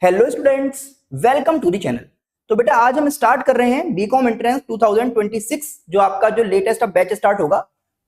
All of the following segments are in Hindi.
Hello students, welcome to the channel. तो बेटा आज हम स्टार्ट कर रहे हैं बीकॉम एंट्रेंस 2026 जो आपका जो लेटेस्ट अब बैच स्टार्ट होगा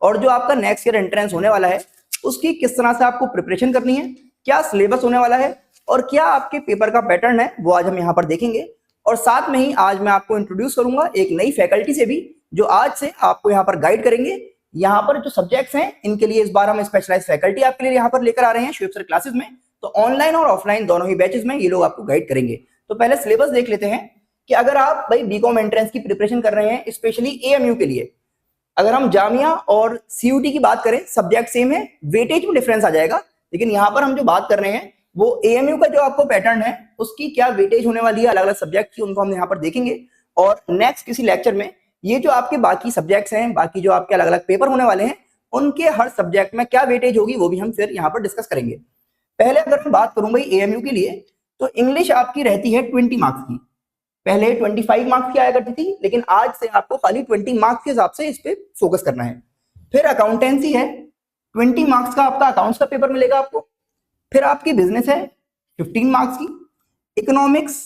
और जो आपका नेक्स्ट ईयर एंट्रेंस होने वाला है उसकी किस तरह से आपको प्रिपरेशन करनी है, क्या सिलेबस होने वाला है और क्या आपके पेपर का पैटर्न है वो आज हम यहाँ पर देखेंगे। और साथ में ही आज मैं आपको इंट्रोड्यूस करूंगा एक नई फैकल्टी से भी जो आज से आपको यहाँ पर गाइड करेंगे। यहाँ पर जो सब्जेक्ट्स हैं इनके लिए इस बार हम स्पेशलाइज फैकल्टी आपके लिए यहाँ पर लेकर आ रहे हैं शुएब सर क्लासेस में। तो ऑनलाइन और ऑफलाइन दोनों ही बैचेस में ये लोग आपको गाइड करेंगे। तो पहले सिलेबस देख लेते हैं कि अगर आप भाई बीकॉम एंट्रेंस की प्रिपरेशन कर रहे हैं स्पेशली एएमयू के लिए, अगर हम जामिया और सीयूटी की बात करें सब्जेक्ट सेम है, वेटेज में डिफरेंस आ जाएगा, लेकिन यहाँ पर हम जो बात कर रहे हैं वो एएमयू का जो आपको पैटर्न है उसकी क्या वेटेज होने वाली है अलग अलग सब्जेक्ट की, उनको हम यहाँ पर देखेंगे। और नेक्स्ट किसी लेक्चर में ये जो आपके बाकी सब्जेक्ट्स हैं, बाकी जो आपके अलग अलग पेपर होने वाले हैं उनके हर सब्जेक्ट में क्या वेटेज होगी वो भी हम फिर यहाँ पर डिस्कस करेंगे। पहले अगर मैं बात करूं भाई एएमयू के लिए तो इंग्लिश आपकी रहती है 20 मार्क्स की। पहले 25 मार्क्स की आया करती थी, लेकिन आज से आपको खाली 20 मार्क्स के हिसाब से इस पे फोकस करना है। फिर अकाउंटेंसी है, 20 मार्क्स का आपका अकाउंट्स का पेपर मिलेगा आपको। फिर आपकी बिजनेस है 15 मार्क्स की। इकोनॉमिक्स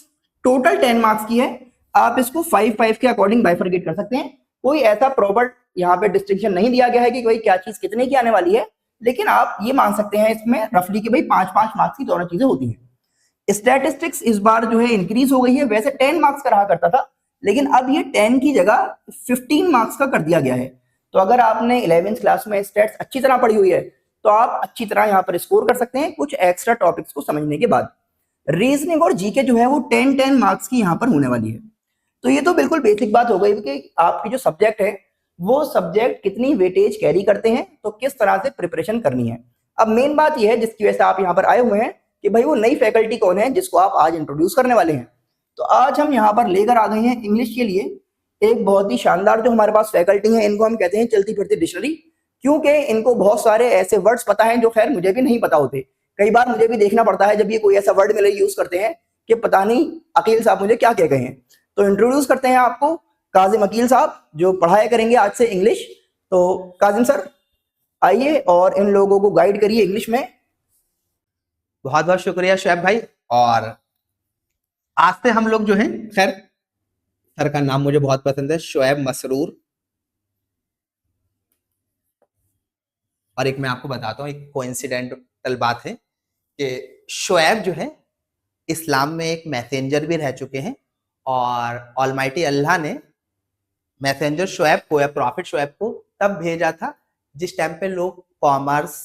टोटल 10 मार्क्स की है, आप इसको 5-5 के अकॉर्डिंग बाइफरकेट कर सकते हैं। कोई ऐसा प्रॉपर यहाँ पे डिस्टिंक्शन नहीं दिया गया है कि भाई क्या चीज कितने की आने वाली है, लेकिन आप ये मान सकते हैं इसमें रफली कि भाई 5-5 मार्क्स की दोनों चीजें होती हैं। स्टैटिस्टिक्स इस बार जो है इंक्रीज हो गई है, वैसे 10 मार्क्स का रहा करता था लेकिन अब ये 10 की जगह 15 मार्क्स का कर दिया गया है। तो अगर आपने 11th क्लास में स्टैट्स अच्छी तरह पढ़ी हुई है तो आप अच्छी तरह यहाँ पर स्कोर कर सकते हैं कुछ एक्स्ट्रा टॉपिक्स को समझने के बाद। रीजनिंग और जीके जो है वो 10-10 मार्क्स की यहाँ पर होने वाली है। तो ये तो बिल्कुल बेसिक बात हो गई कि आपकी जो सब्जेक्ट है वो सब्जेक्ट कितनी वेटेज कैरी करते हैं, तो किस तरह से प्रिपरेशन करनी है। अब मेन बात यह है जिसकी वजह से आप यहाँ पर आए हुए हैं कि भाई वो नई फैकल्टी कौन है जिसको आप आज इंट्रोड्यूस करने वाले हैं। तो आज हम यहाँ पर लेकर आ गए हैं इंग्लिश के लिए एक बहुत ही शानदार जो हमारे पास फैकल्टी है, इनको हम कहते हैं चलती फिरती डिक्शनरी, क्योंकि इनको बहुत सारे ऐसे वर्ड्स पता है जो खैर मुझे भी नहीं पता होते। कई बार मुझे भी देखना पड़ता है जब ये कोई ऐसा वर्ड मेरे यूज करते हैं कि पता नहीं अकील साहब मुझे क्या कह गए हैं। तो इंट्रोड्यूस करते हैं आपको काजिम अकील साहब जो पढ़ाया करेंगे आज से इंग्लिश। तो काजिम सर आइए और इन लोगों को गाइड करिए इंग्लिश में। बहुत बहुत शुक्रिया शुएब भाई। और आज से हम लोग जो है, खैर सर का नाम मुझे बहुत पसंद है, शुएब मसरूर। और एक मैं आपको बताता हूँ, एक कोइंसिडेंटल बात है कि शुएब जो है इस्लाम में एक मैसेंजर भी रह चुके हैं और ऑलमाइटी अल्लाह ने मैसेंजर शुएब को या प्रॉफिट शुएब को तब भेजा था जिस टाइम पे लोग कॉमर्स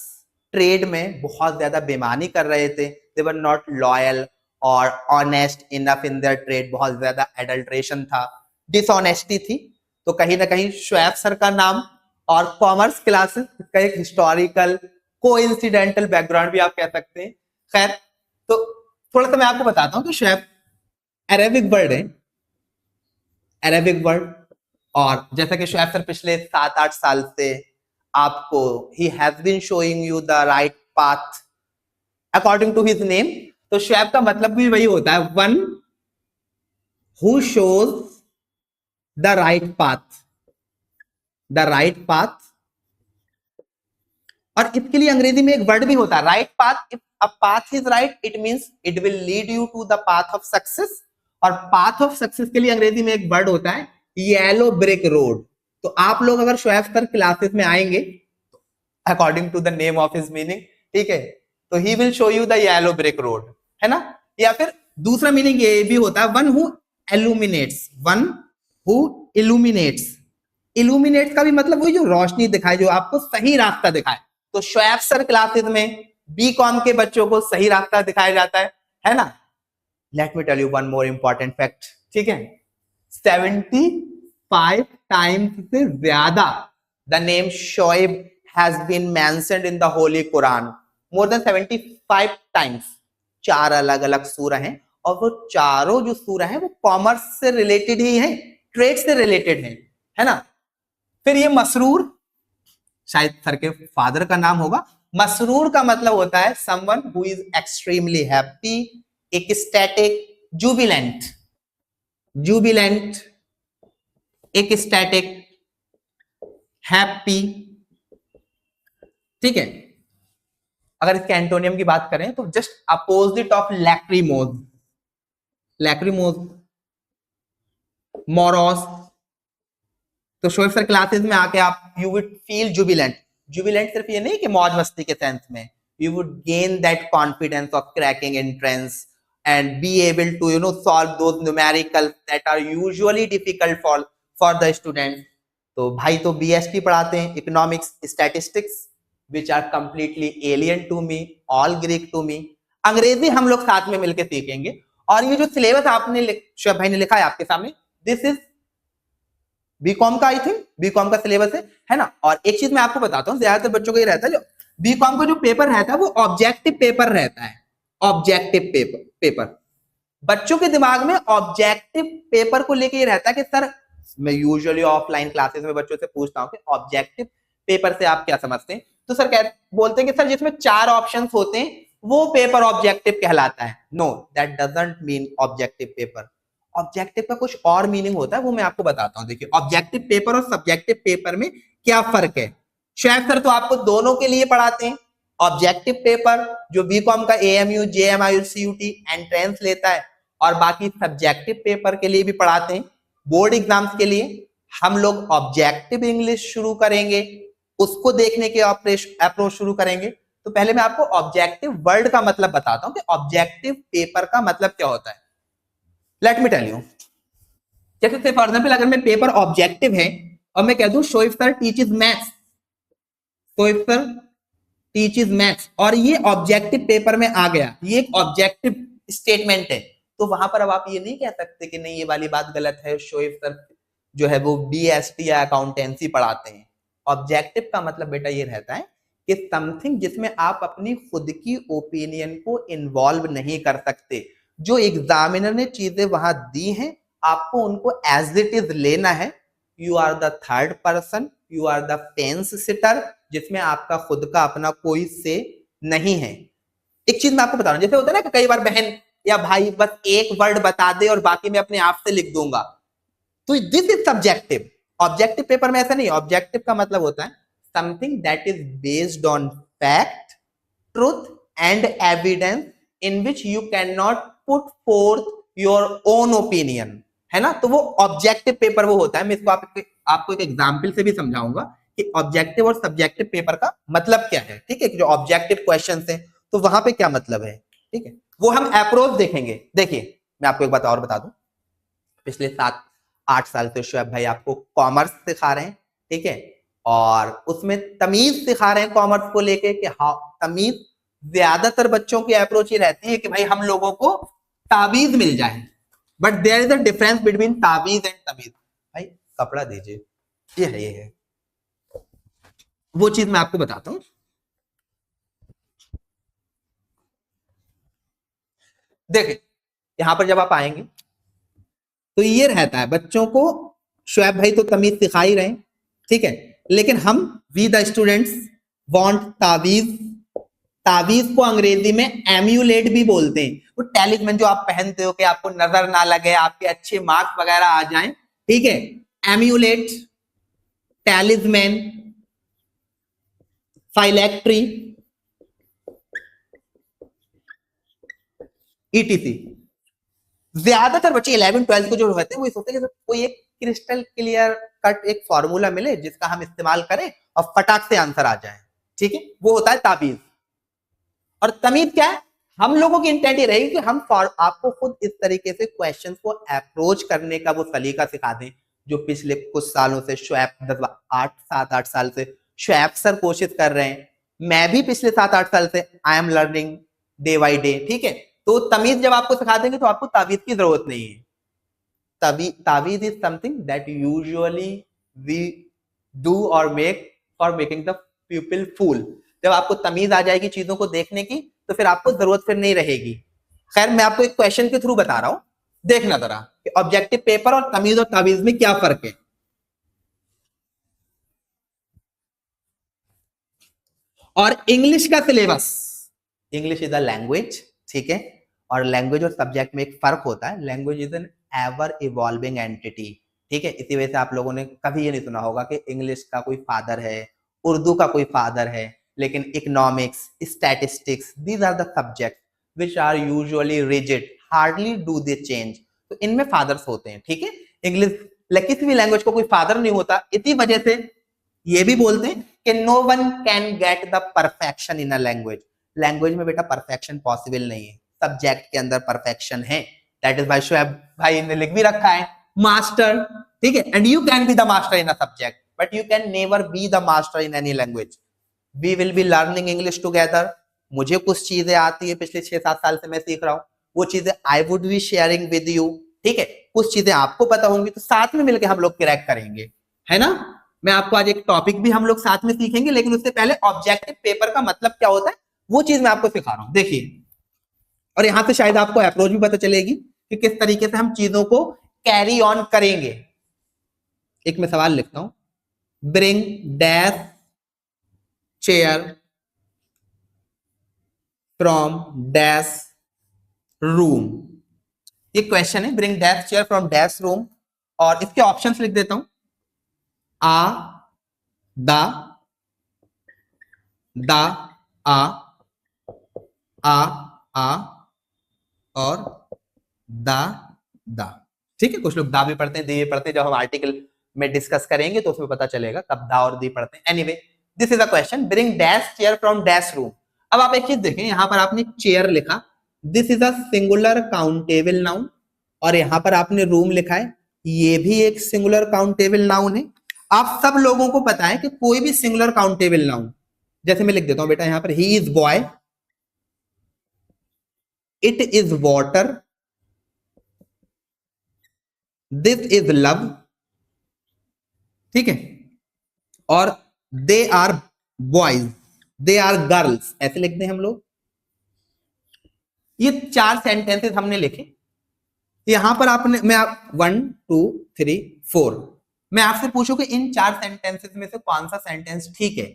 ट्रेड में बहुत ज्यादा बेईमानी कर रहे थे। दे वर नॉट लॉयल और honest enough in their trade, बहुत ज्यादा एडल्ट्रेशन था, डिसऑनेस्टी थी। तो कहीं ना कहीं शुएब सर का नाम और कॉमर्स क्लासेस का एक हिस्टोरिकल कोइंसिडेंटल बैकग्राउंड भी आप कह सकते हैं। खैर, तो थोड़ा सा मैं आपको बताता हूँ कि शुएब अरेबिक वर्ड है, अरेबिक वर्ड। और जैसा कि शुएब सर पिछले 7-8 साल से आपको he has been showing you the right path according to his name. तो शुएब का मतलब भी वही होता है, one who shows the right path, the right path. और इसके लिए अंग्रेजी में एक वर्ड भी होता है right path. If a path is right it means it will lead you to the path of success. और पाथ ऑफ सक्सेस के लिए अंग्रेजी में एक वर्ड होता है येलो ब्रिक रोड। तो आप लोग अगर शुएब सर क्लासेस में आएंगे according to the name of his meaning, ठीक है, तो he will show you the yellow brick road, है ना। या फिर दूसरा मीनिंग ये भी होता है one who illuminates, one who illuminates. Illuminates का भी मतलब वही जो रोशनी दिखाए, जो आपको सही रास्ता दिखाए। तो शुएब सर क्लासेस में बीकॉम के बच्चों को सही रास्ता दिखाया जाता है ना। Let me tell you one more important fact, ठीक है, 75 टाइम्स से ज्यादा the name Shoaib has been mentioned in the holy Quran, more than 75 times. 4 अलग अलग सूरा हैं और वो चारों जो सूरा हैं वो कॉमर्स से रिलेटेड ही हैं, ट्रेड से रिलेटेड हैं, है ना। फिर ये मसरूर शायद सर के फादर का नाम होगा। मसरूर का मतलब होता है someone who is extremely happy, ecstatic, Jubilant, Jubilant, ecstatic, happy, ठीक है। अगर इसके एंटोनियम की बात करें तो जस्ट अपोजिट ऑफ लैक्रिमोज, लैक्रिमोस, मोरॉस। तो शोएब सर क्लासेस में आके आप you would feel Jubilant. Jubilant सिर्फ ये नहीं कि मौज मस्ती के सेंस में, you would gain that confidence of cracking entrance and be able to solve those numericals that are usually difficult for the student। तो भाई तो BST पढ़ाते हैं, economics statistics, which are completely alien to me, all Greek to me। अंग्रेजी हम लोग साथ में मिलकर सीखेंगे। और ये जो सिलेबस आपने शोएब भाई ने लिखा है आपके सामने, दिस इज बीकॉम का, आई थिंक बीकॉम का सिलेबस है ना। और एक चीज मैं आपको बताता हूँ, ज्यादातर बच्चों को ये रहता है, जो बीकॉम का जो पेपर रहता है वो ऑब्जेक्टिव पेपर रहता है। ऑब्जेक्टिव पेपर बच्चों के दिमाग में ऑब्जेक्टिव पेपर को लेके ये रहता है कि सर, मैं यूजुअली ऑफलाइन क्लासेस में बच्चों से पूछता हूँ कि ऑब्जेक्टिव पेपर से आप क्या समझते हैं, तो सर बोलते हैं कि सर जिसमें 4 ऑप्शंस होते हैं वो पेपर ऑब्जेक्टिव कहलाता है। No, that doesn't mean objective paper. Objective का कुछ और मीनिंग होता है, वो मैं आपको बताता हूं। देखिए, ऑब्जेक्टिव पेपर और सब्जेक्टिव पेपर में क्या फर्क है। शोएब सर तो आपको दोनों के लिए पढ़ाते हैं। ऑब्जेक्टिव पेपर जो बीकॉम का AMU, JMIU, CUT एंट्रेंस लेता है, और बाकी सब्जेक्टिव पेपर के लिए भी पढ़ाते हैं। बोर्ड एग्जाम्स के लिए हम लोग ऑब्जेक्टिव इंग्लिश शुरू करेंगे, उसको देखने के अप्रोच शुरू करेंगे। तो पहले मैं आपको ऑब्जेक्टिव वर्ड का मतलब बताता हूं कि ऑब्जेक्टिव पेपर का मतलब क्या होता है। Let me tell you. जैसे फॉर एग्जांपल, अगर मैं पेपर ऑब्जेक्टिव है और मैं कह दूं Shoaib sir teaches maths, Shoaib sir teaches maths, और ये ऑब्जेक्टिव पेपर में आ गया, ये एक ऑब्जेक्टिव स्टेटमेंट है, तो वहां पर अब आप ये नहीं कह सकते कि नहीं ये वाली बात गलत है, शोएब सर जो है वो BST या अकाउंटेंसी पढ़ाते हैं। ऑब्जेक्टिव का मतलब बेटा ये रहता है कि समथिंग जिसमें आप अपनी खुद की ओपिनियन को इन्वॉल्व नहीं कर सकते। जो एग्जामिनर ने चीजें वहां दी हैं, आपको उनको एज इट इज लेना है। You are the third person, you are the fence sitter, जिसमें आपका खुद का अपना कोई से नहीं है। एक चीज मैं आपको बता रहा हूं, जैसे होता है ना कि कई बार बहन या भाई बस एक वर्ड बता दे और बाकी मैं अपने आप से लिख दूंगा, तो this is subjective. Objective paper में ऐसा नहीं। ऑब्जेक्टिव का मतलब होता है something that is based on fact, truth and evidence in which you can not put fourth your own opinion, है ना। तो वो ऑब्जेक्टिव पेपर वो होता है। मैं इसको आपको एक एग्जाम्पल से भी समझाऊंगा कि ऑब्जेक्टिव और सब्जेक्टिव पेपर का मतलब क्या है। ठीक है, जो ऑब्जेक्टिव क्वेश्चंस हैं तो वहां पे क्या मतलब है, ठीक है, वो हम अप्रोच देखेंगे। देखिए, मैं आपको एक बात और बता दूं, पिछले 7-8 साल से शोएब भाई आपको कॉमर्स सिखा रहे हैं, ठीक है, और उसमें तमीज सिखा रहे हैं कॉमर्स को लेके कि हाँ तमीज। ज्यादातर बच्चों की अप्रोच ये रहती है कि भाई हम लोगों को ताबीज मिल जाए, but there is a difference between ताबीज एंड तमीज। भाई कपड़ा दीजिए, ये है वो चीज मैं आपको बताता हूं। देखिए, यहां पर जब आप आएंगे तो ये रहता है बच्चों को, शोएब भाई तो तमीज सिखा ही रहे हैं, ठीक है, लेकिन हम वी द स्टूडेंट्स वांट ताबीज। ताबीज को अंग्रेजी में एम्यूलेट भी बोलते हैं। वो टैलिस्मैन जो आप पहनते हो कि आपको नजर ना लगे, आपके अच्छे मार्क्स वगैरह आ जाएं, ठीक है, एम्यूलेट, टैलिस्मैन, फाइलेक्ट्री, ETC। ज्यादातर बच्चे 11th-12th को जो होते हैं वो सोचते हैं कि कोई एक क्रिस्टल क्लियर कट एक फॉर्मूला मिले जिसका हम इस्तेमाल करें और फटाक से आंसर आ जाए, ठीक है, वो होता है ताबीज। और तमीज क्या है, हम लोगों की इंटेंट ये रहेगी कि हम आपको खुद इस तरीके से क्वेश्चन को अप्रोच करने का वो सलीका सिखा दें जो पिछले कुछ सालों से शोएब 7-8 साल से शोएब सर कोशिश कर रहे हैं। मैं भी पिछले 7-8 साल से I am learning day by day, ठीक है। तो तमीज जब आपको सिखा देंगे तो आपको ताबीज की जरूरत नहीं है। ताबीज is something that usually we do और make for making the people fool. जब आपको तमीज आ जाएगी चीजों को देखने की तो फिर आपको जरूरत फिर नहीं रहेगी। खैर, मैं आपको एक क्वेश्चन के थ्रू बता रहा हूं, देखना जरा कि ऑब्जेक्टिव पेपर और तमीज और ताबीज में क्या फर्क है। और इंग्लिश का syllabus, English is a language, ठीक है, और लैंग्वेज और सब्जेक्ट में एक फर्क होता है। Language is an ever evolving entity, ठीक है। इसी वजह से आप लोगों ने कभी ये नहीं सुना होगा कि इंग्लिश का कोई फादर है, उर्दू का कोई फादर है, लेकिन economics, statistics, these are the subject which are usually rigid, hardly do they change. तो इनमें फादर्स होते हैं, ठीक है। इंग्लिश किसी भी लैंग्वेज को कोई फादर नहीं होता, इसी वजह से ये भी बोलते हैं कि no one can get the perfection in a language. Language में बेटा परफेक्शन पॉसिबल नहीं है, सब्जेक्ट के अंदर परफेक्शन है। दैट इज भाई शोएब भाई ने लिख भी रखा है मास्टर, ठीक है। And you can be the master in a subject but you can never be the master in any language. We will be learning English together. मुझे कुछ चीजें आती है, पिछले 6-7 साल से मैं सीख रहा हूँ, वो चीजें I would be sharing with you, ठीक है। कुछ चीजें आपको पता होंगी तो साथ में मिलकर हम लोग क्रैक करेंगे, है ना। मैं आपको आज एक टॉपिक भी हम लोग साथ में सीखेंगे, लेकिन उससे पहले ऑब्जेक्टिव पेपर का मतलब क्या होता है वो चीज मैं आपको सिखा रहा हूं, देखिए। और यहां से शायद आपको अप्रोच भी पता चलेगी कि किस तरीके से हम चीजों को कैरी ऑन करेंगे। एक मैं सवाल लिखता हूं, bring dash chair from dash room. ये क्वेश्चन है, bring dash chair from dash room, और इसके ऑप्शंस लिख देता हूं, आ, दा, दा, आ और दा, ठीक है। कुछ लोग दा भी पढ़ते हैं, दी भी पढ़ते हैं, जब हम आर्टिकल में डिस्कस करेंगे तो उसमें पता चलेगा कब दा और दी पढ़ते हैं। Anyway, this is a question, bring dash chair from dash room. अब आप एक चीज देखें, यहां पर आपने चेयर लिखा, this is a singular countable noun, और यहां पर आपने रूम लिखा है, ये भी एक सिंगुलर काउंटेबल नाउन है। आप सब लोगों को पता है कि कोई भी सिंगुलर काउंटेबल नाउन, जैसे मैं लिख देता हूं बेटा यहां पर, he is boy, it is water, this is love, ठीक है, और they are boys, they are girls, ऐसे लिखते हैं हम लोग। ये 4 सेंटेंसेस हमने लिखे। यहां पर आपने, मैं 1 2 3 4, मैं आपसे पूछूं कि इन 4 सेंटेंसेस में से कौन सा सेंटेंस ठीक है,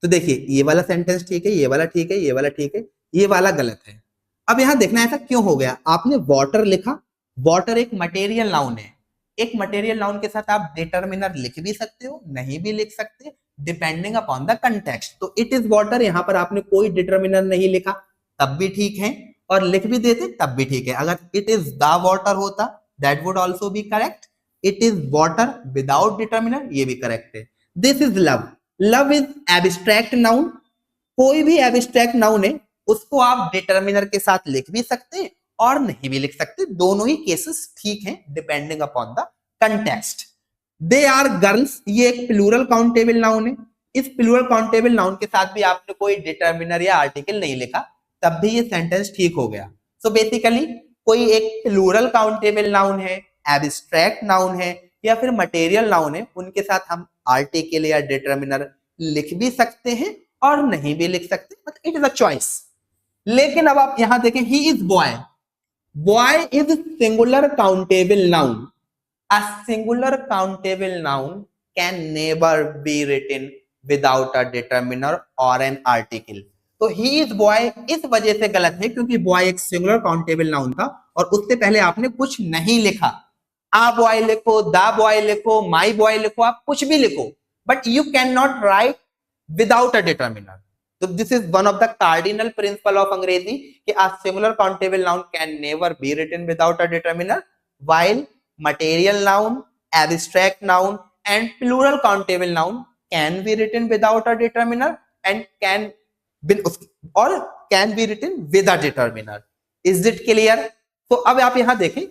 तो देखिए ये वाला सेंटेंस ठीक है, ये वाला ठीक है, ये वाला ठीक है, ये वाला गलत है। अब यहां देखना ऐसा क्यों हो गया, आपने वाटर लिखा, वाटर एक मटेरियल नाउन है, एक मटेरियल नाउन के साथ आप डिटर्मिनर लिख भी सकते हो, नहीं भी लिख सकते, डिपेंडिंग अपॉन द कंटेक्स्ट। तो इट इज वाटर, यहां पर आपने कोई डिटर्मिनर नहीं लिखा तब भी ठीक है, और लिख भी देते तब भी ठीक है। अगर इट इज द वाटर होता that would also be correct, it is water without determiner ये भी करेक्ट है। This is love, love is abstract noun, कोई भी एब्स्ट्रैक्ट नाउन है उसको आप डिटर्मिनर के साथ लिख भी सकते हैं और नहीं भी लिख सकते, दोनों ही केसेस ठीक हैं depending upon the context. They are girls, ये एक प्लूरल काउंटेबल नाउन है, इस प्लूरल काउंटेबल नाउन के साथ भी आपने कोई डिटर्मिनर या आर्टिकल नहीं लिखा, तब भी ये सेंटेंस ठीक हो गया। सो बेसिकली कोई एक प्लूरल काउंटेबल नाउन है, एब्स्ट्रैक्ट नाउन है, या फिर मटेरियल नाउन है, उनके साथ हम आर्टिकल या डिटर्मिनर लिख भी सकते हैं और नहीं भी लिख सकते, but it is a choice. लेकिन अब आप यहां देखें, ही is boy, boy is singular countable noun, a singular countable noun can never be written without a determiner or an article। तो he is boy इस वजह से गलत है क्योंकि boy एक सिंगुलर काउंटेबल नाउन था और उससे पहले आपने कुछ नहीं लिखा। आ बॉय लिखो, दा बॉय लिखो, माई बॉय लिखो, आप कुछ भी लिखो, but you can not write without a determiner. तो this is one of the cardinal principle of Angrezi कि a singular countable noun can never be written without a determiner, while material noun, abstract noun and plural countable noun can be written without a determiner and can be or can be written with a determiner। Is it clear? तो अब आप यहां देखें,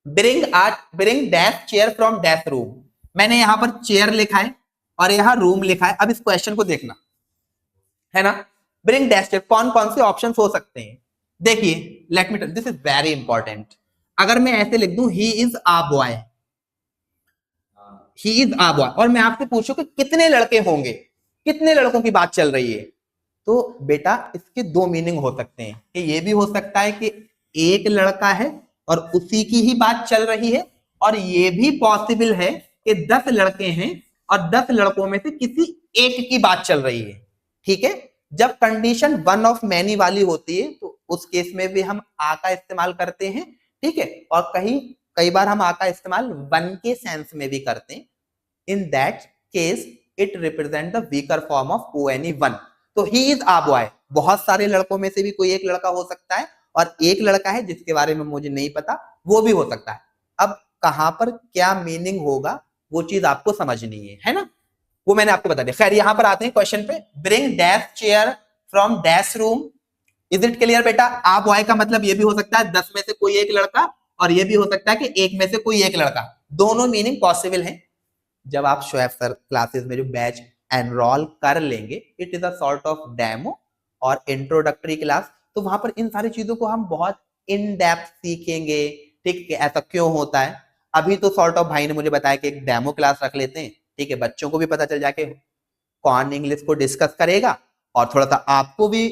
bring dash chair from dash room, मैंने यहां पर चेयर लिखा है और यहां रूम लिखा है। अब इस क्वेश्चन को देखना है ना, ब्रिंग डैश चेयर, कौन कौन से ऑप्शन हो सकते हैं, देखिए let me, this is very important. अगर मैं ऐसे लिख दूं, he is uh boy, he is uh boy, और मैं आपसे पूछूं कि कितने लड़के होंगे, कितने लड़कों की बात चल रही है, तो बेटा इसके 2 मीनिंग हो सकते हैं कि ये भी हो सकता है कि एक लड़का है और उसी की ही बात चल रही है, और ये भी पॉसिबल है कि 10 लड़के हैं और 10 लड़कों में से किसी एक की बात चल रही है, ठीक है। जब कंडीशन वन ऑफ मैनी वाली होती है तो उस केस में भी हम आ का इस्तेमाल करते हैं, ठीक है, और कई बार हम आ का इस्तेमाल वन के सेंस में भी करते हैं। In that case it represent the weaker form of ओएनी वन। तो ही इज आ बॉय, बहुत सारे लड़कों में से भी कोई एक लड़का हो सकता है, और एक लड़का है जिसके बारे में मुझे नहीं पता, वो भी हो सकता है। अब कहां पर क्या मीनिंग होगा वो चीज आपको समझनी है ना, वो मैंने आपको बता दिया। खैर यहां पर आते हैं क्वेश्चन पे, bring dash chair from dash room. Is it clear बेटा? आप वाई का मतलब ये भी हो सकता है 10 में से कोई एक लड़का, और ये भी हो सकता है कि 1 में से कोई एक लड़का, दोनों मीनिंग पॉसिबल है। जब आप शोएब सर क्लासेस में जो बैच एनरोल कर लेंगे, it is a sort of demo और इंट्रोडक्टरी क्लास, तो वहां पर इन सारी चीजों को हम बहुत इन डेप्थ सीखेंगे। ठीक है, ऐसा क्यों होता है? अभी तो सॉर्ट ऑफ भाई ने मुझे बताया कि एक डेमो क्लास रख लेते हैं, ठीक है, बच्चों को भी पता चल जाके कौन इंग्लिश को डिस्कस करेगा, और थोड़ा सा आपको भी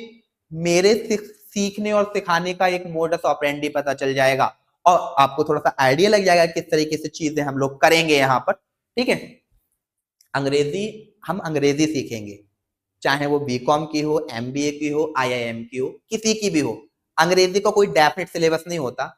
मेरे सीखने और सिखाने का एक मोडस ऑपरेंडी पता चल जाएगा, और आपको थोड़ा सा आइडिया लग जाएगा किस तरीके से चीजें हम लोग करेंगे यहाँ पर। ठीक है, हम अंग्रेजी सीखेंगे, चाहे वो बीकॉम की हो, एमबीए की हो, आईआईएम की हो, किसी की भी हो। अंग्रेजी का कोई डेफिनेट सिलेबस नहीं होता।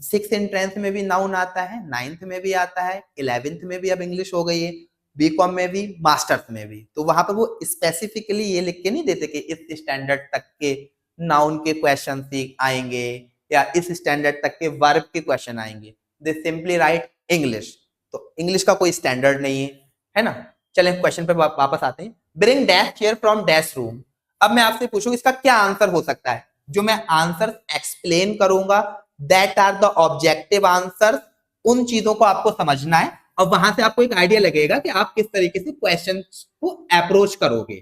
6th एंट्रेंस में भी नाउन आता है, 9th में भी आता है, 11th में भी अब इंग्लिश हो गई है, बीकॉम में भी, मास्टर्स में भी। तो वहां पर वो स्पेसिफिकली ये लिख के नहीं देते कि इस स्टैंडर्ड तक के नाउन के क्वेश्चन आएंगे या इस स्टैंडर्ड तक के वर्ब के क्वेश्चन आएंगे। दे सिंपली राइट इंग्लिश। तो इंग्लिश का कोई स्टैंडर्ड नहीं है ना। चलें क्वेश्चन पे वापस आते हैं। Bring dash chair from dash room. अब मैं आपसे पूछूं इसका क्या आंसर हो सकता है? जो मैं आंसर एक्सप्लेन करूंगा, that are the objective answer. उन चीजों को आपको समझना है और वहां से आपको एक आइडिया लगेगा कि आप किस तरीके से क्वेश्चन को अप्रोच करोगे।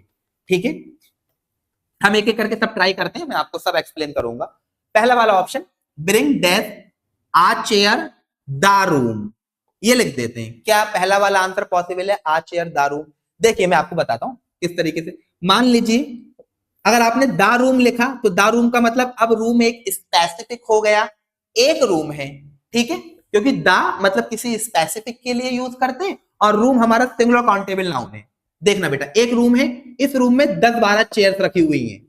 ठीक है, हम एक एक करके सब ट्राई करते हैं, मैं आपको सब एक्सप्लेन करूंगा। पहला वाला option, bring dash a chair the room, ये लिख देते हैं। क्या पहला वाला आंसर पॉसिबल है? आ चेयर द रूम। देखिए मैं आपको बताता हूं किस तरीके से। मान लीजिए अगर आपने द रूम लिखा तो द रूम का मतलब अब रूम एक स्पेसिफिक हो गया, एक रूम है। ठीक है, क्योंकि द मतलब किसी स्पेसिफिक के लिए यूज करते हैं और रूम हमारा सिंगुलर काउंटेबल नाउन है। देखना बेटा, एक रूम है, इस रूम में 10-12 चेयर्स रखी हुई हैं,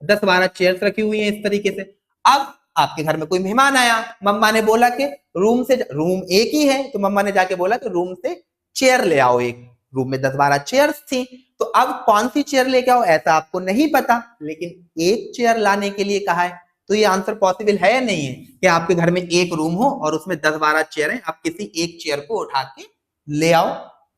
10-12 चेयर्स रखी हुई हैं इस तरीके से। अब आपके घर में कोई मेहमान आया, मम्मा ने बोला कि रूम एक ही है, तो मम्मा ने जाके बोला कि रूम से चेयर ले आओ। एक रूम में 10-12 चेयर्स थी, तो अब कौन सी चेयर लेके आओ ऐसा आपको नहीं पता, लेकिन एक चेयर लाने के लिए कहा है। तो ये आंसर पॉसिबल है या नहीं है कि आपके घर में एक रूम हो और उसमें 10-12 चेयर है, आप किसी एक चेयर को उठा के ले आओ?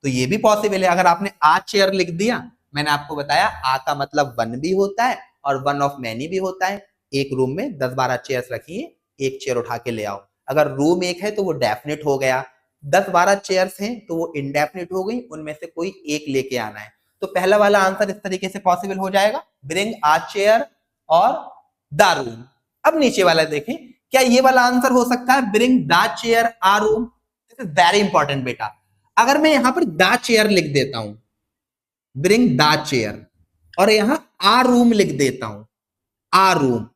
तो ये भी पॉसिबल है। अगर आपने आ चेयर लिख दिया, मैंने आपको बताया आ का मतलब वन भी होता है और वन ऑफ मैनी भी होता है। एक रूम में 10-12 चेयर्स रखी है, एक चेयर उठा के ले आओ। अगर रूम एक है तो वो डेफिनेट हो गया, 10-12 चेयर्स हैं तो वो इनडेफिनेट हो गई, उनमें से कोई एक लेके आना है। तो पहला वाला आंसर इस तरीके से पॉसिबल हो जाएगा, ब्रिंग आ चेयर और द रूम। अब नीचे वाला देखें, क्या ये वाला आंसर हो सकता है, bring the chair a room? This is very important बेटा। अगर मैं यहां पर द चेयर लिख देता हूं, ब्रिंग द चेयर, और यहां आ रूम लिख देता हूं, आ रूम,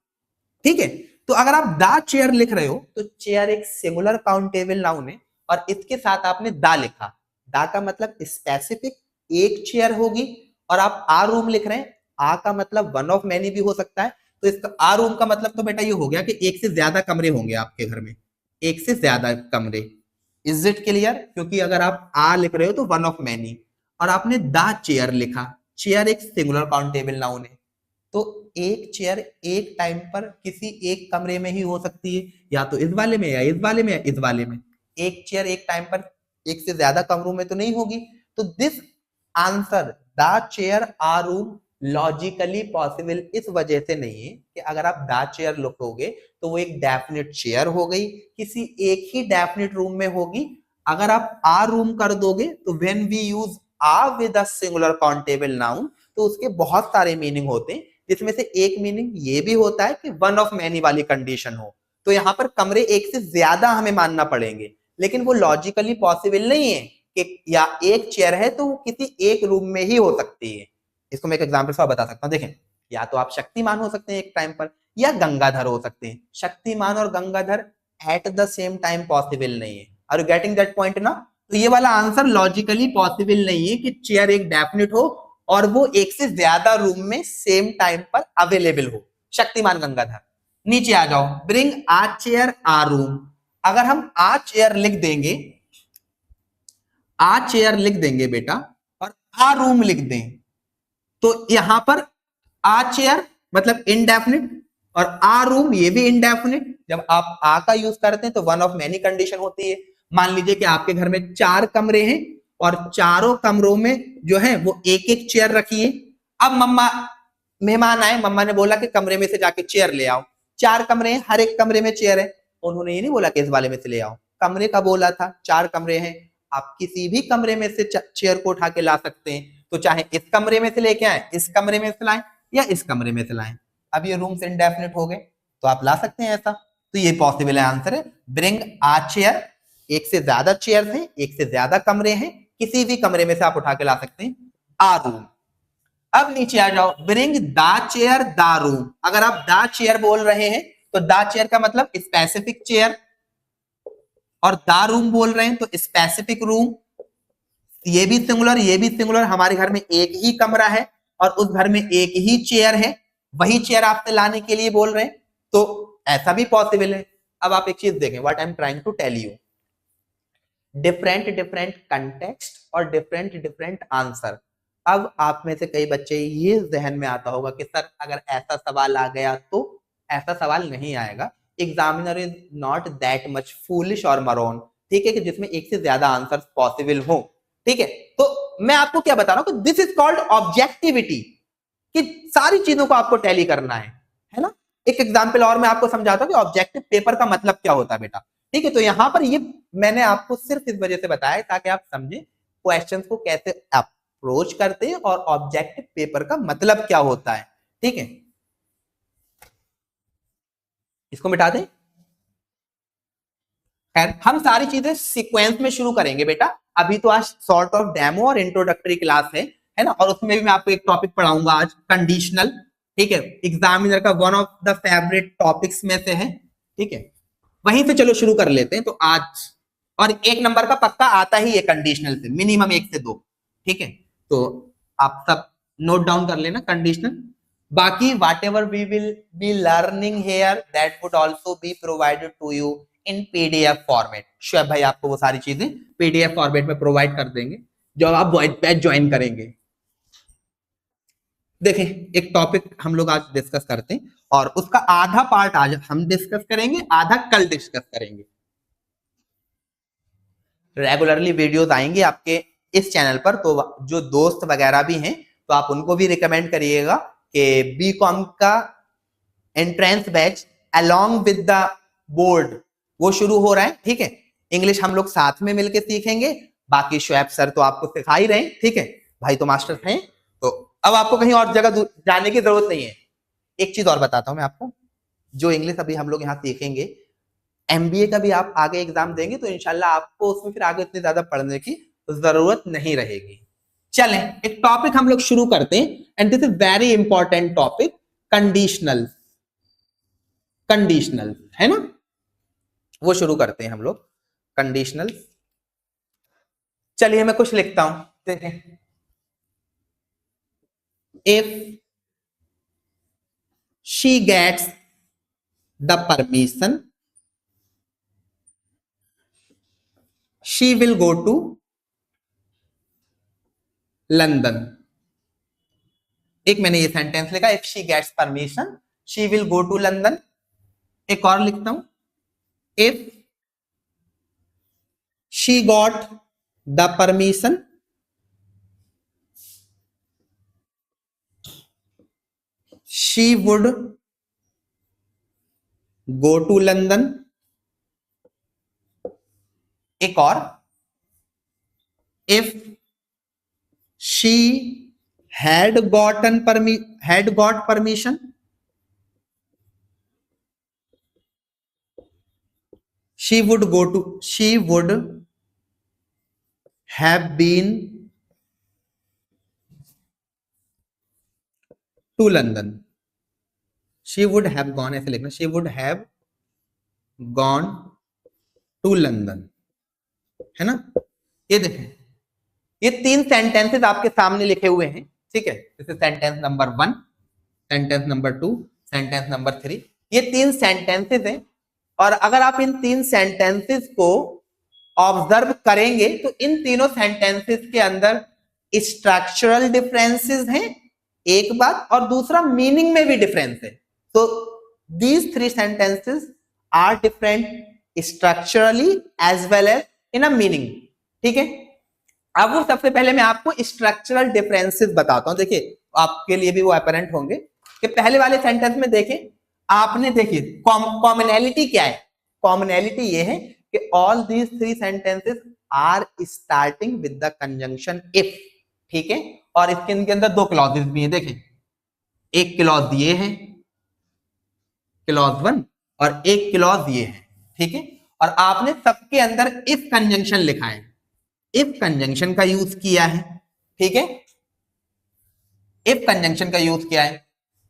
ठीक है, तो अगर आप द चेयर लिख रहे हो तो चेयर एक सिंगुलर काउंटेबल नाउन है और इसके साथ आपने द लिखा, द का मतलब स्पेसिफिक एक चेयर होगी, और आप आ रूम लिख रहे हैं, आ का मतलब वन ऑफ मैनी भी हो सकता है। तो इसका आ रूम का मतलब तो बेटा ये हो गया कि एक से ज्यादा कमरे होंगे आपके घर में, एक से ज्यादा कमरे। Is it clear? क्योंकि अगर आप आ लिख रहे हो तो वन ऑफ मैनी, और आपने द चेयर लिखा, चेयर एक सिंगुलर काउंटेबल नाउन है, तो एक चेयर एक टाइम पर किसी एक कमरे में ही हो सकती है, या तो इस वाले में या इस वाले में या इस वाले में। एक चेयर एक टाइम पर एक से ज्यादा कमरों में तो नहीं होगी। तो this answer the chair a room logically possible इस वजह से नहीं है कि अगर आप द चेयर लिखोगे तो वो एक डेफिनेट चेयर हो गई, किसी एक ही डेफिनेट रूम में होगी। अगर आप आ रूम कर दोगे तो when we use a with a singular countable noun तो उसके बहुत सारे मीनिंग होते हैं, जिसमें से एक मीनिंग ये भी होता है कि वन ऑफ मैनी वाली कंडीशन हो। तो यहाँ पर कमरे एक से ज्यादा हमें मानना पड़ेंगे, लेकिन वो लॉजिकली पॉसिबल नहीं है कि या एक चेयर है तो वो किसी एक रूम में ही हो सकती है। इसको मैं एक एग्जाम्पल से बता सकता हूँ। देखें, या तो आप शक्तिमान हो सकते हैं एक टाइम पर, या गंगाधर हो सकते हैं। शक्तिमान और Gangadhar at the same time possible नहीं है। Are you getting that point ना? तो ये वाला आंसर लॉजिकली पॉसिबल नहीं है कि चेयर एक डेफिनेट हो और वो एक से ज्यादा रूम में सेम टाइम पर अवेलेबल हो। शक्तिमान गंगाधर। नीचे आ जाओ, bring uh chair a room. अगर हम आ चेयर लिख देंगे, आ चेयर लिख देंगे बेटा और आ रूम लिख दें, तो यहां पर आ चेयर मतलब इनडेफिनिट और आ रूम ये भी इंडेफिनिट। जब आप आ का यूज करते हैं तो वन ऑफ मेनी कंडीशन होती है। मान लीजिए कि आपके घर में 4 कमरे हैं और चारों कमरों में जो है वो एक एक चेयर रखी है। अब मम्मा मेहमान आए, मम्मा ने बोला कि कमरे में से जाके चेयर ले आओ। 4 कमरे हैं, हर एक कमरे में चेयर है। उन्होंने ये नहीं बोला कि इस वाले में से ले आओ, कमरे का बोला था। 4 कमरे हैं, आप किसी भी कमरे में से चेयर को उठा के ला सकते हैं। तो चाहे इस कमरे में से लेके आए, इस कमरे में से लाएं या इस कमरे में से लाएं। अब ये रूम्स इंडेफिनिट हो गए तो आप ला सकते हैं ऐसा। तो ये पॉसिबल है, आंसर है ब्रिंग आ चेयर। एक से ज्यादा चेयर हैं, एक से ज्यादा कमरे हैं, किसी भी कमरे में से आप उठा के ला सकते हैं आ रूम। अब नीचे आ जाओ, bring the chair the room. अगर आप द चेयर बोल रहे हैं तो द चेयर का मतलब स्पेसिफिक चेयर, और द रूम बोल रहे हैं तो स्पेसिफिक रूम। ये भी सिंगुलर, ये भी सिंगुलर। हमारे घर में एक ही कमरा है और उस घर में एक ही चेयर है, वही चेयर आपसे लाने के लिए बोल रहे हैं, तो ऐसा भी पॉसिबल है। अब आप एक चीज देखें, what I am trying to tell you, different different context और डिफरेंट डिफरेंट आंसर। अब आप में से कई बच्चे ये जहन में आता होगा कि सर अगर ऐसा सवाल आ गया तो, ऐसा सवाल नहीं आएगा। Examiner is not that much foolish और मरोन, ठीक है, कि जिसमें एक से ज्यादा आंसर पॉसिबल हो। ठीक है, तो मैं आपको क्या बता रहा हूं कि दिस इज कॉल्ड ऑब्जेक्टिविटी, कि सारी चीजों को आपको टैली करना है ना। एक एग्जांपल और मैं आपको समझाता हूं कि ऑब्जेक्टिव पेपर का मतलब क्या होता है बेटा। ठीक है, तो यहां पर ये मैंने आपको सिर्फ इस वजह से बताया ताकि आप समझे क्वेश्चंस को कैसे अप्रोच करते हैं और ऑब्जेक्टिव पेपर का मतलब क्या होता है। ठीक है, इसको मिटा दें। खैर, हम सारी चीजें सीक्वेंस में शुरू करेंगे बेटा। अभी तो आज सॉर्ट ऑफ डेमो और इंट्रोडक्टरी क्लास है ना, और उसमें भी मैं आपको एक टॉपिक पढ़ाऊंगा आज, कंडीशनल। ठीक है, एग्जामिनर का one of the favourite topics में से है। ठीक है, वहीं से चलो शुरू कर लेते हैं। तो आज, और 1 नंबर का पक्का आता ही है कंडीशनल से, मिनिमम 1 से 2। ठीक है, तो आप सब नोट डाउन कर लेना कंडीशनल। बाकी whatever we will be learning here that would also be provided to you in PDF format. Shoaib भाई आपको वो सारी चीजें पीडीएफ फॉर्मेट में प्रोवाइड कर देंगे जब आप बैच ज्वाइन करेंगे। देखें, एक टॉपिक हम लोग आज डिस्कस करते हैं और उसका आधा पार्ट आज हम डिस्कस करेंगे, आधा कल डिस्कस करेंगे। रेगुलरली वीडियोस आएंगे आपके इस चैनल पर, तो जो दोस्त वगैरह भी हैं तो आप उनको भी रिकमेंड करिएगा कि बीकॉम का entrance batch along with the board वो शुरू हो रहा है। ठीक है, इंग्लिश हम लोग साथ में मिलकर सीखेंगे, बाकी शुएब सर तो आपको सिखा ही रहे हैं। ठीक है, भाई तो मास्टर हैं, तो अब आपको कहीं और जगह जाने की जरूरत नहीं है। एक चीज और बताता हूं मैं आपको, जो इंग्लिश अभी हम लोग यहाँ सीखेंगे, एमबीए का भी आप आगे एग्जाम देंगे तो इंशाल्लाह आपको उसमें फिर आगे इतनी ज्यादा पढ़ने की जरूरत नहीं रहेगी। चलें, एक टॉपिक हम लोग शुरू करते हैं, and this is very important topic, conditional. Conditional है ना, वो शुरू करते हैं हम लोग, कंडीशनल। चलिए मैं कुछ लिखता हूं, देखें। If she gets the permission, she will go to London। एक मैंने ये सेंटेंस लिखा, if she gets permission, she will go to London। एक और लिखता हूं, if she got the permission, she would go to London। एक और, if she had got permission, she would have been to London। she would have gone, ऐसे लिखना, she would have gone to London, है ना। ये देखें, ये 3 सेंटेंसेस आपके सामने लिखे हुए हैं। ठीक है, this is sentence number 1, sentence number 2, sentence number 3। ये 3 सेंटेंसेस हैं, और अगर आप इन 3 सेंटेंसेस को ऑब्जर्व करेंगे तो इन तीनों सेंटेंसेस के अंदर स्ट्रक्चरल डिफरेंसेस हैं एक बात, और दूसरा मीनिंग में भी डिफरेंस है। तो These three sentences are different structurally as well as in a meaning. ठीक है, अब वो सबसे पहले मैं आपको स्ट्रक्चरल डिफरेंसेस बताता हूं। देखिए आपके लिए भी वो अपरेंट होंगे कि पहले वाले सेंटेंस में देखें, आपने देखिए कॉमनैलिटी क्या है। कॉमनैलिटी ये है कि all these three sentences are starting with the conjunction if. ठीक है, और इसके इनके अंदर दो क्लॉजेस भी हैं। देखें, एक क्लॉज ये है क्लॉज 1 और एक क्लॉज ये है। ठीक है, और आपने सबके अंदर इफ कंजंक्शन लिखा है, इफ कंजंक्शन का यूज किया है। ठीक है, इफ कंजंक्शन का यूज किया है।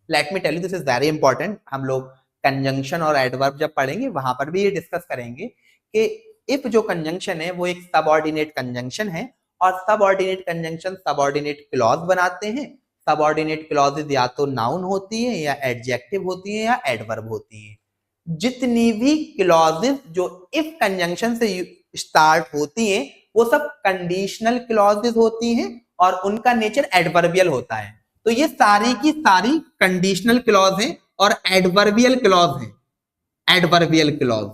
Let me tell you, this is very important. हम लोग कंजंक्शन और एडवर्ब जब पढ़ेंगे वहां पर भी ये डिस्कस करेंगे कि इफ जो कंजंक्शन है वो एक सबऑर्डिनेट कंजंक्शन है, और सबऑर्डिनेट कंजंक्शन सबऑर्डिनेट क्लॉज बनाते हैं। सबऑर्डिनेट क्लॉजेज या तो नाउन होती है, या एडजेक्टिव होती है, या एडवर्ब होती है। जितनी भी क्लॉजेज जो इफ कंजंक्शन से स्टार्ट होती हैं वो सब कंडीशनल क्लॉजेज होती हैं, और उनका नेचर एडवर्बियल होता है। तो ये सारी की सारी कंडीशनल क्लॉज हैं और एडवर्बियल क्लॉज हैं, एडवर्बियल क्लॉज।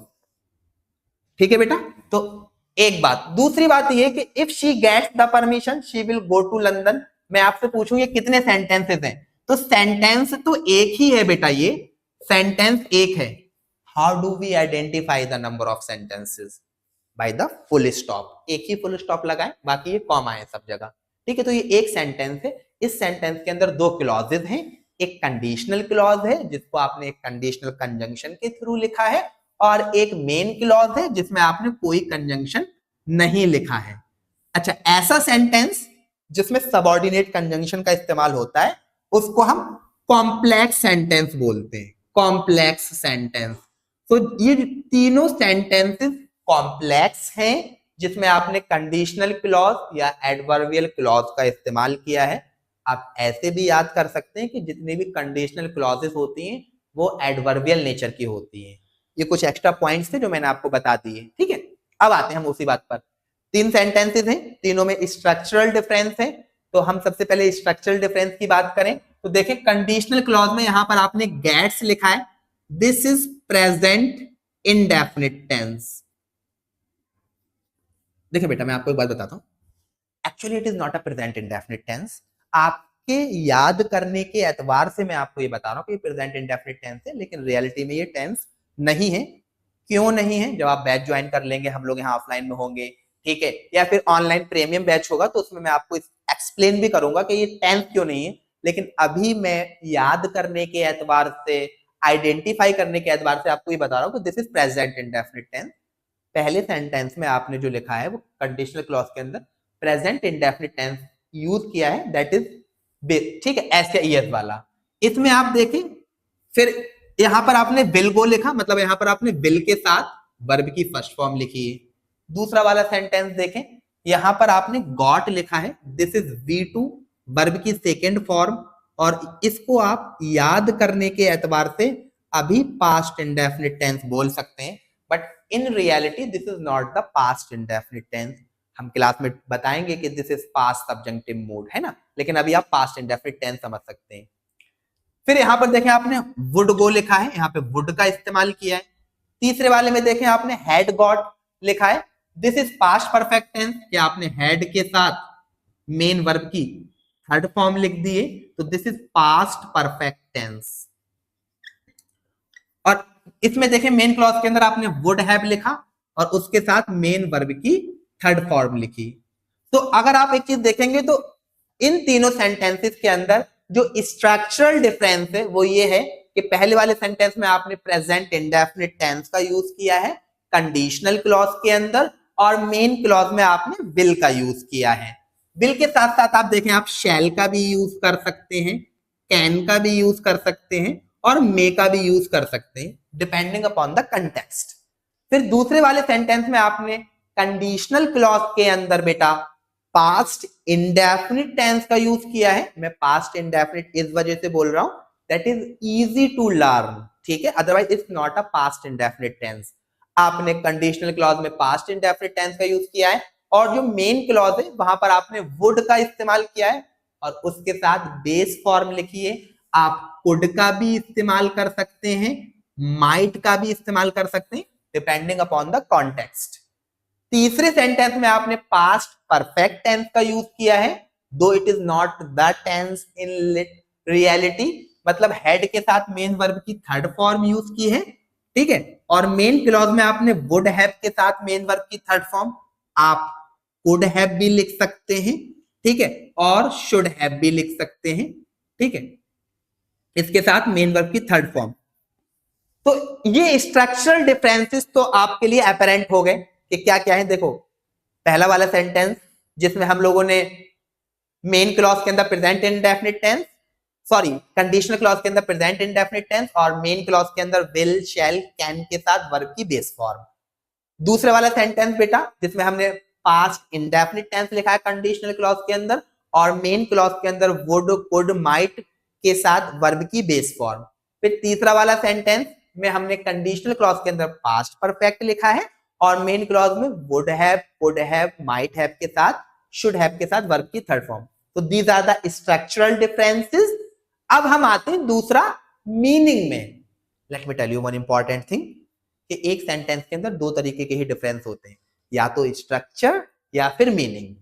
ठीक है बेटा, तो एक बात। दूसरी बात ये कि if she gets the permission she will go to London. मैं आपसे पूछूं ये कितने सेंटेंसेस हैं, तो सेंटेंस तो एक ही है बेटा, ये सेंटेंस एक है। How do we identify the number of sentences? By the full stop. एक ही फुल स्टॉप लगाएं, बाकी ये कॉमा है सब जगह। ठीक है, तो ये एक सेंटेंस है। इस सेंटेंस के अंदर दो क्लॉजेज हैं। एक कंडीशनल क्लॉज है जिसको आपने एक कंडीशनल कंजंक्शन के थ्रू लिखा है, और एक मेन क्लॉज है जिसमें आपने कोई कंजंक्शन नहीं लिखा है। अच्छा, ऐसा सेंटेंस जिसमें सबऑर्डिनेट कंजंक्शन का इस्तेमाल होता है उसको हम कॉम्प्लेक्स सेंटेंस बोलते हैं, कॉम्प्लेक्स सेंटेंस। तो ये तीनों सेंटेंसेस कॉम्प्लेक्स हैं जिसमें आपने कंडीशनल क्लॉज या एडवर्बियल क्लॉज का इस्तेमाल किया है। आप ऐसे भी याद कर सकते हैं कि जितनी भी कंडीशनल क्लॉजेस होती हैं वो एडवर्बियल नेचर की होती हैं। ये कुछ एक्स्ट्रा पॉइंट्स थे जो मैंने आपको बता दिए। ठीक है, अब आते हैं हम उसी बात पर। तीन सेंटेंसेस हैं, तीनों में स्ट्रक्चरल डिफरेंस है। तो हम सबसे पहले स्ट्रक्चरल डिफरेंस की बात करें तो देखें, कंडीशनल क्लॉज में यहां पर आपने गेट्स लिखा है, this is present indefinite tense. देखिए बेटा, मैं आपको एक बात बताता हूं, actually it is not a present indefinite tense. आपके याद करने के एतबार से मैं आपको ये बता रहा हूं कि प्रेजेंट इंडेफिनिट टेंस है, लेकिन रियलिटी में ये टेंस नहीं है। क्यों नहीं है? जब आप बैच ज्वाइन कर लेंगे, हम लोग यहाँ ऑफलाइन में होंगे, ठीक है, या फिर ऑनलाइन प्रीमियम बैच होगा, तो उसमें मैं आपको एक्सप्लेन भी करूंगा कि ये टेंस क्यों नहीं है। लेकिन अभी मैं याद करने के एतबार से, आइडेंटिफाई करने के एतबार से आपको ये बता रहा हूँ कि this is present indefinite tense. पहले सेंटेंस में आपने जो लिखा है वो कंडीशनल क्लॉज के अंदर प्रेजेंट इंडेफिनिट टेंस यूज किया है, दैट इज विल। ठीक है, एस या ईएस वाला। इसमें आप देखें, फिर यहां पर आपने विल गो लिखा, मतलब यहां पर आपने विल के साथ वर्ब की फर्स्ट फॉर्म लिखी है। दूसरा वाला सेंटेंस देखें, यहां पर आपने गॉट लिखा है, दिस इज V2 वर्ब की सेकेंड फॉर्म, और इसको आप याद करने के एतबार से अभी पास्ट इंडेफिनिट टेंस बोल सकते हैं, but in reality this is not the past indefinite tense. हम क्लास में बताएंगे कि this is past subjective mode, है ना, लेकिन अभी आप पास्ट इंडेफिनिट टेंस समझ सकते हैं। फिर यहां पर देखें, आपने वुड गो लिखा है, यहां पे वुड का इस्तेमाल किया है। तीसरे वाले में देखें, आपने हैड गॉट लिखा है, this is past perfect tense, कि आपने हैड के साथ मेन वर्ब की थर्ड फॉर्म लिख दी है, तो this is past perfect tense. और इसमें देखें, मेन क्लॉज के अंदर आपने वुड हैव लिखा और उसके साथ मेन वर्ब की थर्ड फॉर्म लिखी। तो अगर आप एक चीज देखेंगे तो इन तीनों सेंटेंसेस के अंदर जो स्ट्रक्चरल डिफरेंस है वो ये है कि पहले वाले सेंटेंस में आपने प्रेजेंट इंडेफिनिट टेंस का यूज किया है कंडीशनल क्लॉज के अंदर, और मेन क्लॉज में आपने विल का यूज किया है। विल के साथ साथ आप देखें, आप शैल का भी यूज कर सकते हैं, कैन का भी यूज कर सकते हैं, और मे का भी यूज कर सकते हैं, डिपेंडिंग अपॉन द कंटेक्स्ट। फिर दूसरे वाले सेंटेंस में आपने कंडीशनल क्लॉज के अंदर बेटा पास्ट इंडेफिनिट टेंस का यूज किया है। मैं पास्ट इंडेफिनिट इस वजह से बोल रहा हूं that is easy to learn, ठीक है, otherwise it's not a past indefinite tense. आपने कंडीशनल क्लॉज में पास्ट इंडेफिनिट टेंस का यूज किया है, और जो मेन क्लॉज है वहां पर आपने वुड का इस्तेमाल किया है और उसके साथ बेस फॉर्म लिखी है। आप कुड का भी इस्तेमाल कर सकते हैं, माइट का भी इस्तेमाल कर सकते हैं डिपेंडिंग अपॉन द कॉन्टेक्स्ट। तीसरे सेंटेंस में आपने पास्ट परफेक्ट टेंस का यूज किया है, though it is not the tense in reality, मतलब हेड के साथ मेन वर्ब की थर्ड फॉर्म यूज की है, ठीक है। और मेन क्लॉज में आपने वुड हैव के साथ मेन वर्ब की थर्ड फॉर्म, आप कुड हैव भी लिख सकते हैं, ठीक है, और शुड हैव भी लिख सकते हैं, ठीक है, इसके साथ मेन वर्ब की थर्ड फॉर्म। तो ये स्ट्रक्चरल डिफरेंसेस तो आपके लिए अपरेंट हो गए कि क्या क्या है। देखो, पहला वाला सेंटेंस जिसमें हम लोगों ने मेन क्लॉज के अंदर present indefinite tense, sorry conditional clause के अंदर प्रेजेंट इंडेफिनिट टेंस और मेन क्लॉज के अंदर विल, शैल, कैन के साथ वर्ब की बेस फॉर्म। दूसरे वाला सेंटेंस बेटा जिसमें हमने पास्ट इंडेफिनिट टेंस लिखा है कंडीशनल क्लॉज के अंदर और मेन क्लॉज के अंदर वुड, कुड, माइट के साथ वर्ब की बेस फॉर्म। फिर तीसरा वाला सेंटेंस में हमने कंडीशनल क्लॉज के अंदर पास्ट परफेक्ट लिखा है और मेन क्लॉज में would have, could have, might have के साथ, शुड हैव के साथ वर्ब की थर्ड फॉर्म। तो these are the structural differences. अब हम आते हैं दूसरा मीनिंग में। Let me tell you one important thing कि एक सेंटेंस के अंदर दो तरीके के ही डिफरेंस होते हैं, या तो स्ट्रक्चर या फिर मीनिंग।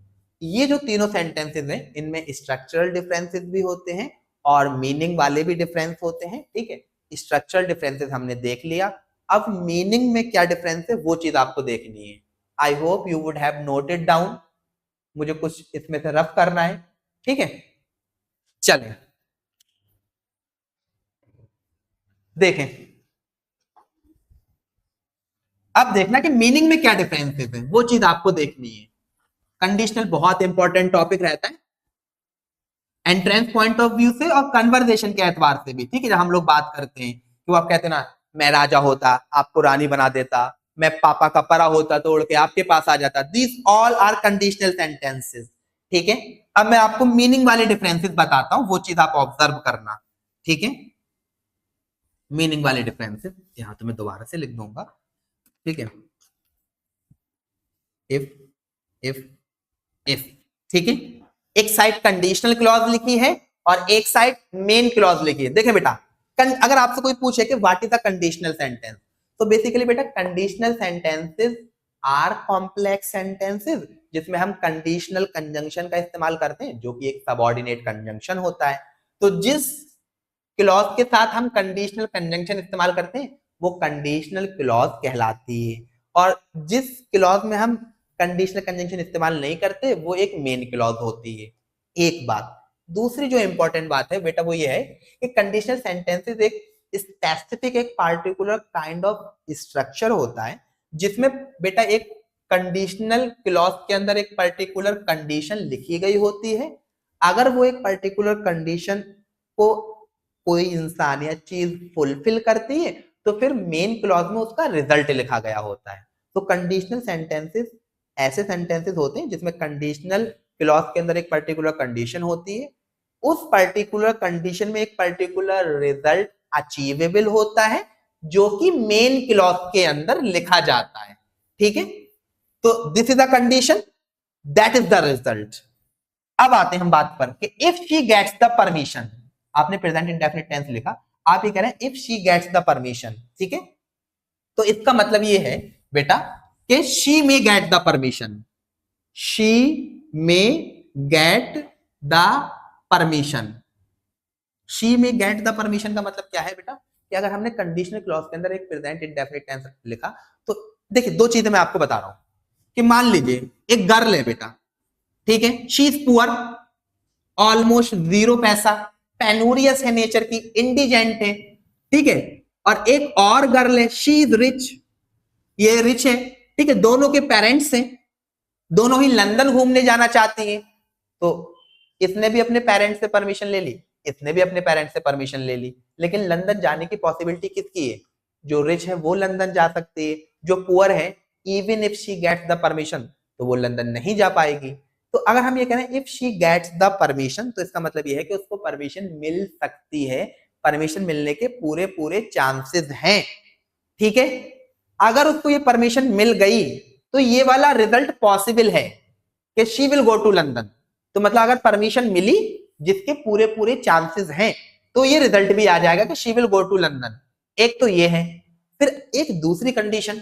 ये जो तीनों सेंटेंसेस हैं इनमें स्ट्रक्चरल डिफरेंसेस भी होते हैं और मीनिंग वाले भी डिफरेंस होते हैं, ठीक है। स्ट्रक्चरल डिफरेंसेस हमने देख लिया, अब मीनिंग में क्या डिफरेंस है वो चीज आपको देखनी है। I hope you would have noted down, मुझे कुछ इसमें से रफ करना है, ठीक है। चलें देखें, अब देखना कि मीनिंग में क्या डिफरेंसेस है वो चीज आपको देखनी है। कंडीशनल बहुत इंपॉर्टेंट टॉपिक रहता है एंट्रेंस पॉइंट ऑफ व्यू से और कन्वर्सेशन के एतबार से भी, ठीक है। जब हम लोग बात करते हैं कि वो आप कहते हैं ना, मैं राजा होता आपको रानी बना देता, मैं पापा का परा होता तो उड़ के आपके पास आ जाता, this all are conditional sentences, ठीक है। अब मैं आपको मीनिंग वाले डिफरेंसेस बताता हूं, वो चीज आप ऑब्जर्व करना, ठीक है। मीनिंग वाले डिफरेंसेस यहां तो मैं दोबारा से लिख दूंगा, ठीक है। इफ इफ ठीक है, एक साइड कंडीशनल क्लॉज लिखी है और एक साइड मेन क्लॉज लिखी है। देखें बेटा, अगर आपसे कोई पूछे कि what is a conditional sentence, तो बेसिकली बेटा conditional sentences are complex sentences जिसमें हम कंडीशनल कंजंक्शन का इस्तेमाल करते हैं जो कि एक सबऑर्डिनेट कंजंक्शन होता है। तो जिस क्लॉज के साथ हम कंडीशनल कंजंक्शन इस्तेमाल करते हैं वो कंडीशनल क्लॉज कहलाती है और जिस क्लॉज में हम कंडीशनल कंजंक्शन इस्तेमाल नहीं करते वो एक मेन क्लॉज होती है। एक बात, दूसरी जो इंपॉर्टेंट बात है बेटा वो ये है कि कंडीशनल सेंटेंसेस एक स्पेसिफिक, एक पार्टिकुलर काइंड ऑफ स्ट्रक्चर होता है जिसमें बेटा एक कंडीशनल क्लॉज के अंदर एक पर्टिकुलर कंडीशन लिखी गई होती है। अगर वो एक पर्टिकुलर कंडीशन को कोई इंसान या चीज फुलफिल करती है तो फिर मेन क्लॉज में उसका रिजल्ट लिखा गया होता है। तो कंडीशनल सेंटेंसेस ऐसे सेंटेंसेस होते हैं जिसमें कंडीशनल क्लॉज के अंदर एक पर्टिकुलर कंडीशन होती है, उस पर्टिकुलर कंडीशन में एक पर्टिकुलर रिजल्ट अचीवेबल होता है जो कि मेन क्लॉज के अंदर लिखा जाता है, ठीक है। तो this is a condition, that is the result. अब आते हैं हम बात पर कि if she gets the permission, आपने प्रेजेंट इंडेफिनिट टेंस लिखा, आप ये कह रहे हैं if she gets the permission, ठीक है। तो इसका मतलब ये है बेटा कि she may get the permission, she may get the permission. She may get the permission का मतलब क्या है बेटा कि अगर हमने कंडीशनल क्लॉज के अंदर एक प्रेजेंट इंडेफिनिट टेंस लिखा तो देखिए दो चीजें मैं आपको बता रहा हूं कि मान लीजिए एक गर्ल है बेटा, ठीक है, she is poor, almost zero पैसा, पेनूरियस है नेचर की, इंडिजेंट है, ठीक है। और एक और गर्ल है, शी इज रिच, ये रिच है, ठीक है, दोनों के पेरेंट्स हैं, दोनों ही लंदन घूमने जाना चाहती हैं। तो इसने भी अपने पेरेंट्स से परमिशन ले ली, इसने भी अपने पेरेंट्स से परमिशन ले ली, लेकिन लंदन जाने की पॉसिबिलिटी किसकी है? जो रिच है वो लंदन जा सकती है, जो पुअर है even if she gets the permission तो वो लंदन नहीं जा पाएगी। तो अगर हम ये कह रहे हैं if she gets the permission तो इसका मतलब ये है कि उसको परमिशन मिल सकती है, परमिशन मिलने के पूरे पूरे चांसेस हैं, ठीक है। अगर उसको ये परमिशन मिल गई तो ये वाला रिजल्ट पॉसिबल है कि she will go to London. तो मतलब अगर परमिशन मिली जिसके पूरे पूरे चांसेस हैं तो ये रिजल्ट भी आ जाएगा कि she will go to London. एक तो ये है। फिर एक दूसरी कंडीशन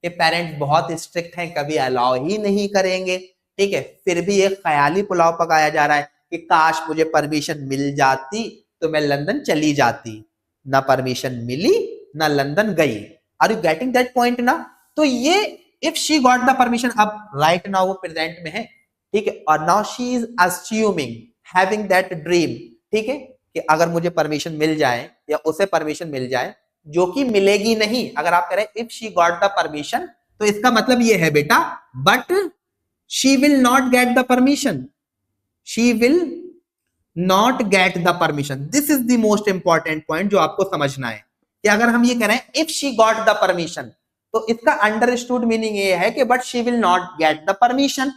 कि पेरेंट्स बहुत स्ट्रिक्ट हैं, कभी अलाउ ही नहीं करेंगे, ठीक है, फिर भी एक ख्याली पुलाव पकाया जा रहा है कि काश मुझे परमिशन मिल जाती तो मैं लंदन चली जाती। ना परमिशन मिली ना लंदन गई। Are you getting that point ना? तो ये if she got the permission, अब राइट नाउ वो प्रेजेंट में है, ठीक है, और now she is assuming having that dream, ठीक है, कि अगर मुझे परमिशन मिल जाए या उसे परमिशन मिल जाए, जो कि मिलेगी नहीं। अगर आप कह रहे हैं if she got the permission, तो इसका मतलब ये है बेटा, but she will not get the permission, she will not get the permission. This is the most important point जो आपको समझना है कि अगर हम ये कह रहे हैं if she got the permission, तो इसका अंडरस्टूड मीनिंग ये है कि but she will not get the permission,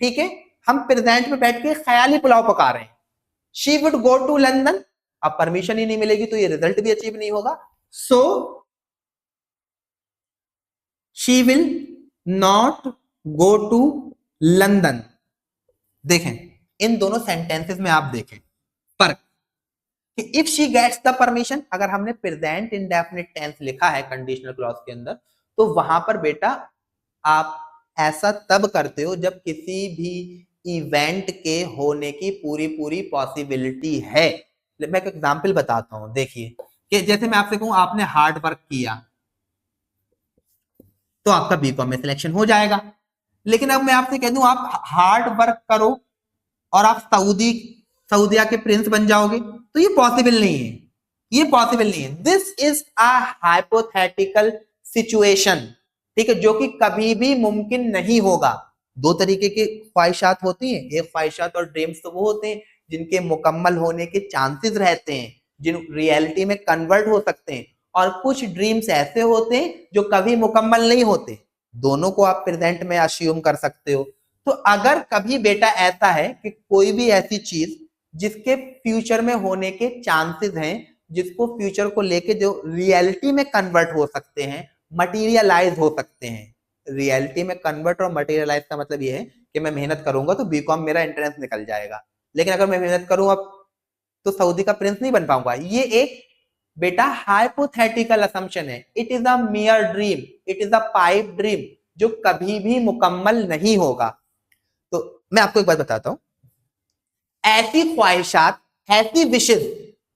ठीक है। हम प्रेजेंट में बैठ के ख्याली पुलाव पका रहे हैं। She would go to London, अब परमिशन ही नहीं मिलेगी तो ये रिजल्ट भी अचीव नहीं होगा। So she will not go to London. देखें इन दोनों सेंटेंसेस में आप देखें फर्क कि if she gets the permission, अगर हमने प्रेजेंट इंडेफिनिट टेंस लिखा है कंडीशनल क्लॉज के अंदर, तो वहां पर बेटा आप ऐसा तब करते हो जब किसी भी इवेंट के होने की पूरी पूरी पॉसिबिलिटी है। मैं एक एग्जांपल बताता हूं, देखिए कि जैसे मैं आपसे कहूं आपने हार्ड वर्क किया तो आपका बीकॉम में सिलेक्शन हो जाएगा। लेकिन अब मैं आपसे कह दूं आप हार्ड वर्क करो और आप सऊदिया के प्रिंस बन जाओगे, तो ये पॉसिबल नहीं है, ये पॉसिबल नहीं है। This is a hypothetical situation, ठीक है, जो कि कभी भी मुमकिन नहीं होगा। दो तरीके की ख्वाहिशात होती हैं, एक ख्वाहिशात और ड्रीम्स तो वो होते हैं जिनके मुकम्मल होने के चांसेस रहते हैं, जिन रियलिटी में कन्वर्ट हो सकते हैं, और कुछ ड्रीम्स ऐसे होते हैं जो कभी मुकम्मल नहीं होते। दोनों को आप प्रेजेंट में अस्यूम कर सकते हो। तो अगर कभी बेटा ऐसा है कि कोई भी ऐसी चीज जिसके फ्यूचर में होने के चांसेस हैं, जिसको फ्यूचर को लेके जो रियलिटी में कन्वर्ट हो सकते हैं, मटीरियलाइज हो सकते हैं। रियलिटी में कन्वर्ट और मटीरियलाइज का मतलब ये है कि मैं मेहनत करूंगा तो बीकॉम मेरा एंट्रेंस निकल जाएगा, लेकिन अगर मैं मेहनत करूं अब तो सऊदी का प्रिंस नहीं बन पाऊंगा। ये एक बेटा हाइपोथेटिकल असम्पशन है। It is a मियर dream, it is a pipe dream जो कभी भी मुकम्मल नहीं होगा। तो मैं आपको एक बात बताता हूं, ऐसी ख्वाहिशात, ऐसी विशेष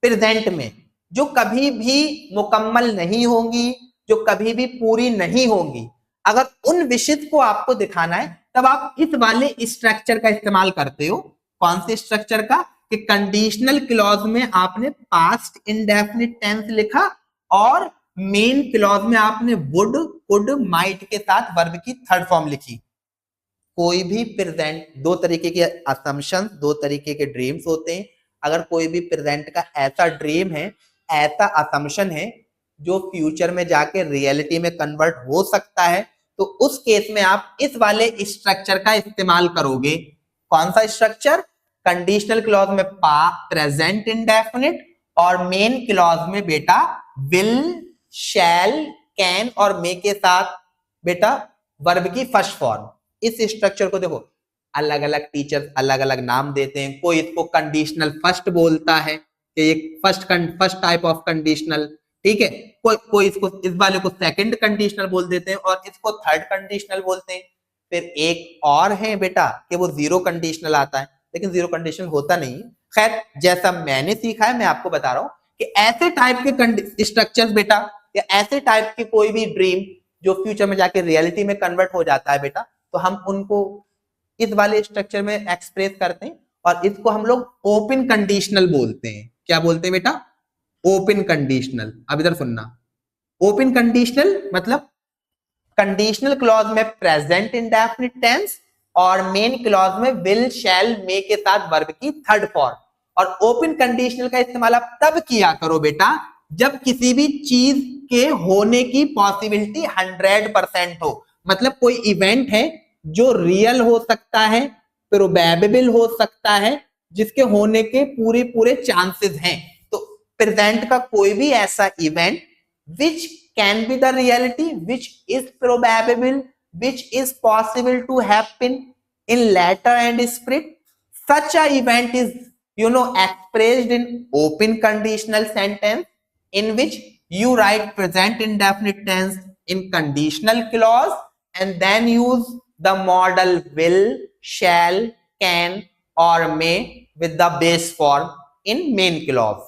प्रेजेंट में जो कभी भी मुकम्मल नहीं होंगी, जो कभी भी पूरी नहीं होंगी, अगर उन विशेष को आपको दिखाना है तब आप इस वाले स्ट्रक्चर का इस्तेमाल करते हो। कौन से स्ट्रक्चर का? कि कंडीशनल क्लॉज में आपने पास्ट इंडेफिनिट टेंस लिखा और मेन क्लॉज में आपने वुड, कुड, माइट के साथ वर्ब की थर्ड फॉर्म लिखी। कोई भी प्रेजेंट, दो तरीके के असम्पशन, दो तरीके के ड्रीम्स होते हैं। अगर कोई भी प्रेजेंट का ऐसा ड्रीम है, ऐसा असम्पशन है जो फ्यूचर में जाके रियलिटी में कन्वर्ट हो सकता है, तो उस केस में आप इस वाले स्ट्रक्चर का इस्तेमाल करोगे। कौन सा स्ट्रक्चर? कंडीशनल क्लॉज में प्रेजेंट इंडेफिनिट और मेन क्लॉज में बेटा विल, शैल, कैन और मे के साथ बेटा वर्ब की फर्स्ट फॉर्म। इस स्ट्रक्चर को देखो, अलग अलग टीचर्स अलग अलग नाम देते हैं। कोई इसको कंडीशनल फर्स्ट बोलता है कि एक फर्स्ट टाइप ऑफ कंडीशनल, ठीक है, कोई इसको, इस वाले को सेकंड कंडीशनल बोल देते हैं और इसको थर्ड कंडीशनल बोलते हैं। फिर एक और है बेटा कि वो जीरो कंडीशनल आता है, लेकिन जीरो कंडीशनल होता नहीं। खैर, जैसा मैंने सीखा है मैं आपको बता रहा हूं कि ऐसे टाइप के स्ट्रक्चर्स बेटा, या ऐसे टाइप के कोई भी ड्रीम जो फ्यूचर में जाके रियलिटी में कन्वर्ट हो जाता है बेटा, तो हम उनको इस वाले स्ट्रक्चर में एक्सप्रेस करते हैं और इसको हम लोग ओपन कंडीशनल बोलते हैं। क्या बोलते हैं बेटा? Open conditional. अब इधर सुनना, ओपन कंडीशनल मतलब कंडीशनल क्लॉज में प्रेजेंट इंडेफिनिट टेंस और मेन क्लॉज में विल, शैल, मे के साथ वर्ब की थर्ड फॉर्म। और ओपन कंडीशनल का इस्तेमाल आप तब किया करो बेटा जब किसी भी चीज के होने की पॉसिबिलिटी 100% हो। मतलब कोई इवेंट है जो रियल हो सकता है, प्रोबेबल हो सकता है, जिसके होने के पूरे पूरे चांसेस हैं। तो प्रेजेंट का कोई भी ऐसा event which can be the reality, which is probable, which is possible to happen in later and spirit, such a event is expressed in open conditional sentence in which you write present indefinite tense in conditional clause and then use the modal will, shall, can or may with the base form in main clause.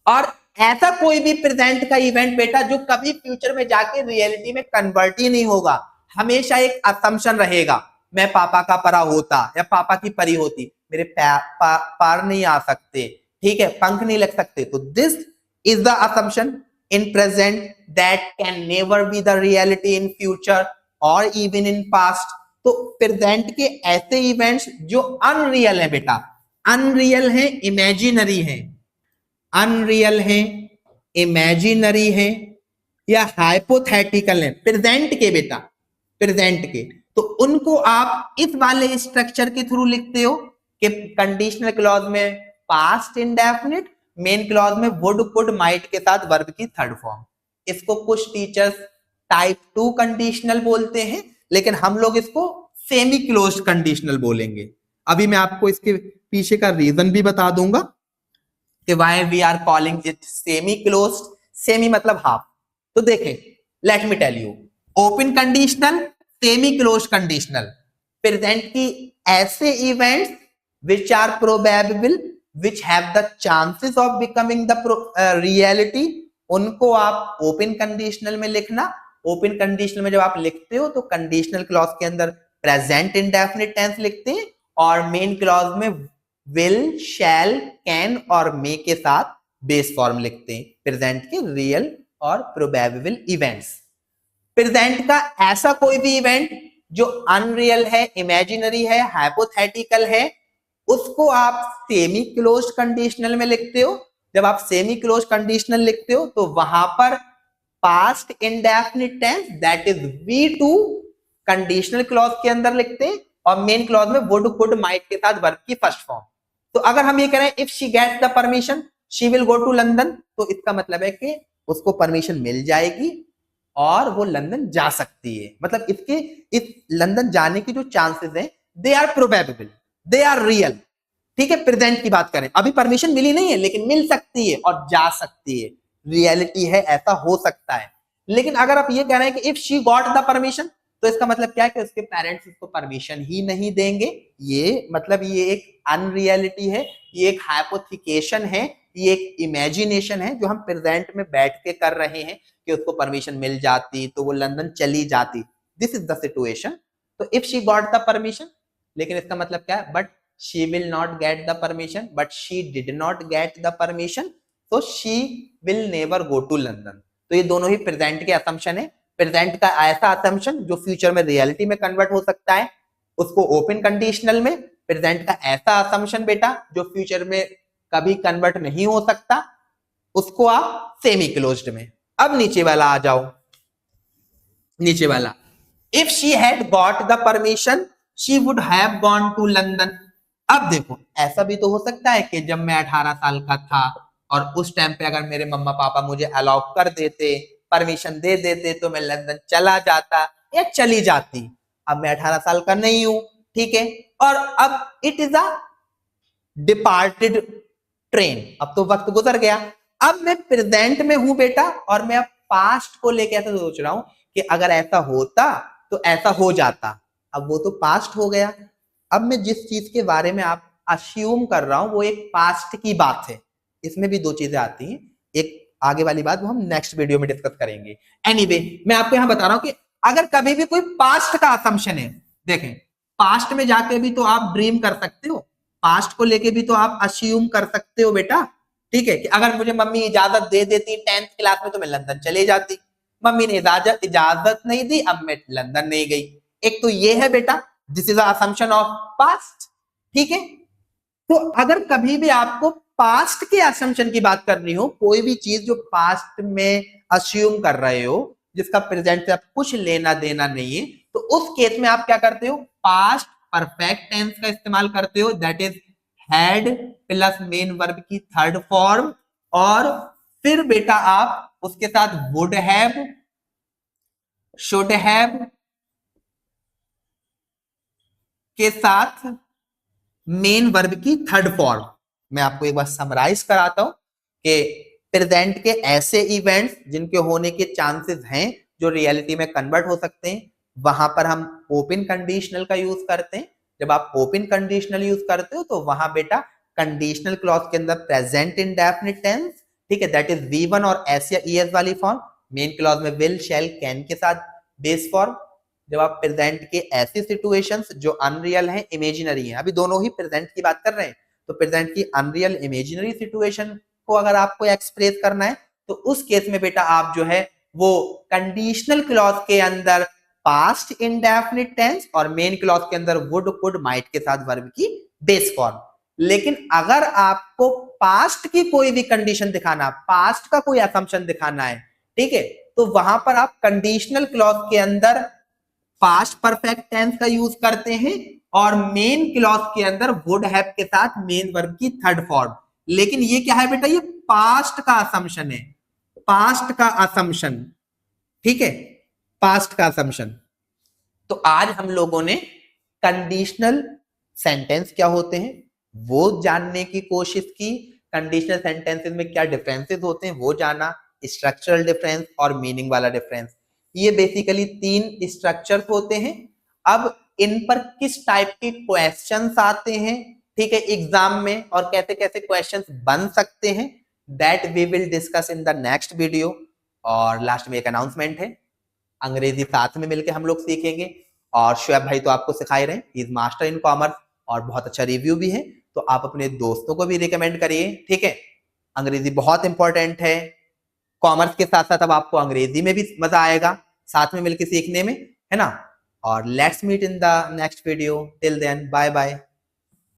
और ऐसा कोई भी प्रेजेंट का इवेंट बेटा जो कभी फ्यूचर में जाके रियलिटी में कन्वर्ट ही नहीं होगा, हमेशा एक असम्पशन रहेगा, मैं पापा का परा होता या पापा की परी होती, मेरे पार नहीं आ सकते, ठीक है, पंख नहीं लग सकते, तो this is the assumption in present that can never be the reality in future और इवन इन पास्ट. तो प्रेजेंट के ऐसे इवेंट्स जो अनरियल है बेटा, अनरियल है, इमेजिनरी है, अनरियल है, इमेजिनरी है या हाइपोथेटिकल है प्रेजेंट के बेटा, प्रेजेंट के, तो उनको आप इस वाले स्ट्रक्चर के थ्रू लिखते हो कि कंडीशनल क्लॉज में पास्ट इंडेफिनिट, मेन क्लॉज में वुड, कुड, माइट के साथ वर्ब की थर्ड फॉर्म. इसको कुछ टीचर्स टाइप 2 कंडीशनल बोलते हैं, लेकिन हम लोग इसको सेमी क्लोज्ड कंडीशनल बोलेंगे. अभी मैं आपको इसके पीछे का रीजन भी बता दूंगा कि why we are calling it semi closed. Semi मतलब हाफ. तो देखें, let me tell you, open conditional, semi closed conditional, present की ऐसे events which are probable, which have the chances of becoming the reality, उनको आप ओपन कंडीशनल में लिखना. ओपन कंडीशनल में जब आप लिखते हो तो कंडीशनल क्लॉज के अंदर प्रेजेंट इंडेफिनिट टेंस लिखते हैं और मेन क्लॉज में विल, शैल, कैन और मे के साथ बेस फॉर्म लिखते हैं प्रेजेंट के रियल और प्रोबेबल इवेंट्स. प्रेजेंट का ऐसा कोई भी इवेंट जो अनरियल है, इमेजिनरी है, हाइपोथेटिकल है, उसको आप सेमी क्लोज्ड कंडीशनल में लिखते हो. जब आप सेमी क्लोज्ड कंडीशनल लिखते हो तो वहां पर past indefinite tense that is V2 conditional clause के अंदर लिखते हैं और मेन क्लॉज में वुड, कुड, माइट के साथ वर्ब की फर्स्ट फॉर्म. तो अगर हम ये करें if she gets the permission she will go to London, तो इसका मतलब है कि उसको परमिशन मिल जाएगी और वो लंदन जा सकती है. मतलब इसके इस लंदन जाने की जो चांसेस हैं they are probable, they are real. ठीक है, प्रेजेंट की बात करें, अभी परमिशन मिली नहीं है लेकिन मिल सकती है और जा सकती है, रियलिटी है, ऐसा हो सकता है. लेकिन अगर आप ये कह रहे हैं कि if she got the permission, तो इसका मतलब क्या है कि उसके पेरेंट्स उसको परमिशन ही नहीं देंगे. ये मतलब ये एक अनरियलिटी है, ये एक हाइपोथिकेशन है, ये एक इमेजिनेशन है जो हम प्रेजेंट में बैठ के कर रहे हैं कि उसको परमिशन मिल जाती तो वो लंदन चली जाती. This is the situation. तो if she got the permission, लेकिन इसका मतलब क्या है, but she will not get the permission, but she did not get the permission, तो she will never go to London. तो ये दोनों ही प्रेजेंट के असम्पशन है. प्रेजेंट का ऐसा असम्पशन जो फ्यूचर में रियलिटी में कन्वर्ट हो सकता है, उसको ओपन कंडीशनल में. प्रेजेंट का ऐसा असम्पशन बेटा जो फ्यूचर में कभी कन्वर्ट नहीं हो सकता, उसको आप सेमी क्लोज्ड में. अब नीचे वाला आ जाओ, नीचे वाला, if she had got the permission she would have gone to London. अब देखो, ऐसा भी तो हो सकता है कि जब मैं 18 साल का था और उस टाइम पे अगर मेरे मम्मा पापा मुझे अलाउ कर देते, परमिशन दे देते, तो मैं लंदन चला जाता या चली जाती. अब मैं 18 साल का नहीं हूं, ठीक है, और अब it is a departed train, अब तो वक्त गुजर गया. अब मैं प्रेजेंट में हूं बेटा और मैं अब पास्ट को लेके ऐसा सोच रहा हूं कि अगर ऐसा होता तो ऐसा हो जाता. अब वो तो पास्ट हो गया. अब मैं जिस चीज के बारे में आप अस्यूम कर रहा हूं वो एक पास्ट की बात है. इसमें भी दो चीजें आती हैं, एक आगे वाली बात वो हम नेक्स्ट वीडियो में डिस्कस करेंगे. एनीवे, मैं आपको यहां बता रहा हूं कि अगर कभी भी कोई पास्ट का असम्पशन है, देखें, पास्ट में जाके भी तो आप ड्रीम कर सकते हो, पास्ट को लेके भी तो आप अस्यूम कर सकते हो बेटा. ठीक है, कि अगर मुझे मम्मी इजाजत दे देती 10th क्लास में तो मैं लंदन चले जाती. मम्मी ने इजाजत नहीं दी, अब मैं लंदन नहीं गई. एक तो ये है बेटा, this is assumption of past. ठीक है, तो अगर कभी भी आपको पास्ट के असम्पशन की बात करनी हो, कोई भी चीज जो पास्ट में अस्यूम कर रहे हो, जिसका प्रेजेंट से आप कुछ लेना देना नहीं है, तो उस केस में आप क्या करते हो, पास्ट परफेक्ट टेंस का इस्तेमाल करते हो, that is had plus main verb की थर्ड फॉर्म, और फिर बेटा आप उसके साथ वुड हैव, शुड हैव के साथ मेन वर्ब की थर्ड फॉर्म. मैं आपको एक बार समराइज कराता हूं कि प्रेजेंट के ऐसे इवेंट्स जिनके होने के चांसेस हैं जो रियलिटी में कन्वर्ट हो सकते हैं, वहां पर हम ओपन कंडीशनल का यूज करते हैं। जब आप ओपन कंडीशनल यूज करते हो तो वहां बेटा कंडीशनल क्लॉज के अंदर प्रेजेंट इंडेफिनिट टेंस, ठीक है, दैट इज V1 और एस या ES वाली फॉर्म, मेन क्लॉज में विल, शैल, कैन के साथ बेस फॉर्म। जब आप प्रेजेंट के ऐसी सिचुएशंस जो अनरियल हैं, इमेजिनरी हैं, अभी दोनों ही प्रेजेंट की बात कर रहे हैं, तो प्रेजेंट की अनरियल इमेजिनरी सिचुएशन को अगर आपको एक्सप्रेस करना है तो उस केस में बेटा आप जो है वो कंडीशनल क्लॉज के अंदर पास्ट इंडेफिनिट टेंस और मेन क्लॉज के अंदर वुड, कुड, माइट के साथ वर्ब की बेस फॉर्म। लेकिन अगर आपको पास्ट की कोई भी कंडीशन दिखाना, पास्ट का कोई असम्पशन दिखाना है, ठीक है, तो वहां पर आप कंडीशनल क्लॉज के अंदर पास्ट परफेक्ट टेंस का यूज करते हैं और मेन क्लॉज के अंदर वुड हैव के साथ मेन वर्ब की थर्ड फॉर्म। लेकिन ये क्या है बेटा, ये पास्ट का असम्पशन है, पास्ट का असम्पशन, ठीक है, पास्ट का असम्पशन। तो आज हम लोगों ने कंडीशनल सेंटेंस क्या होते हैं वो जानने की कोशिश की, कंडीशनल सेंटेंसेस में क्या डिफरेंसेस होते हैं वो जाना, स्ट्रक्चरल डिफरेंस और मीनिंग वाला डिफरेंस। ये बेसिकली 3 स्ट्रक्चर होते हैं। अब इन पर किस टाइप के क्वेश्चंस आते हैं, ठीक है, एग्जाम में, और कैसे कैसे क्वेश्चंस बन सकते हैं, that we will discuss in the next video. और लास्ट में एक अनाउंसमेंट है, अंग्रेजी साथ में मिलकर हम लोग सीखेंगे। और शुएब भाई तो आपको सिखा ही रहे हैं, he is master in commerce और बहुत अच्छा रिव्यू भी है, तो आप अपने दोस्तों को भी रिकमेंड करिए, ठीक है। अंग्रेजी बहुत इंपॉर्टेंट है, कॉमर्स के साथ साथ अब आपको अंग्रेजी में भी मजा आएगा साथ में मिलकर सीखने में, है ना। और let's meet in the next video, till then bye bye.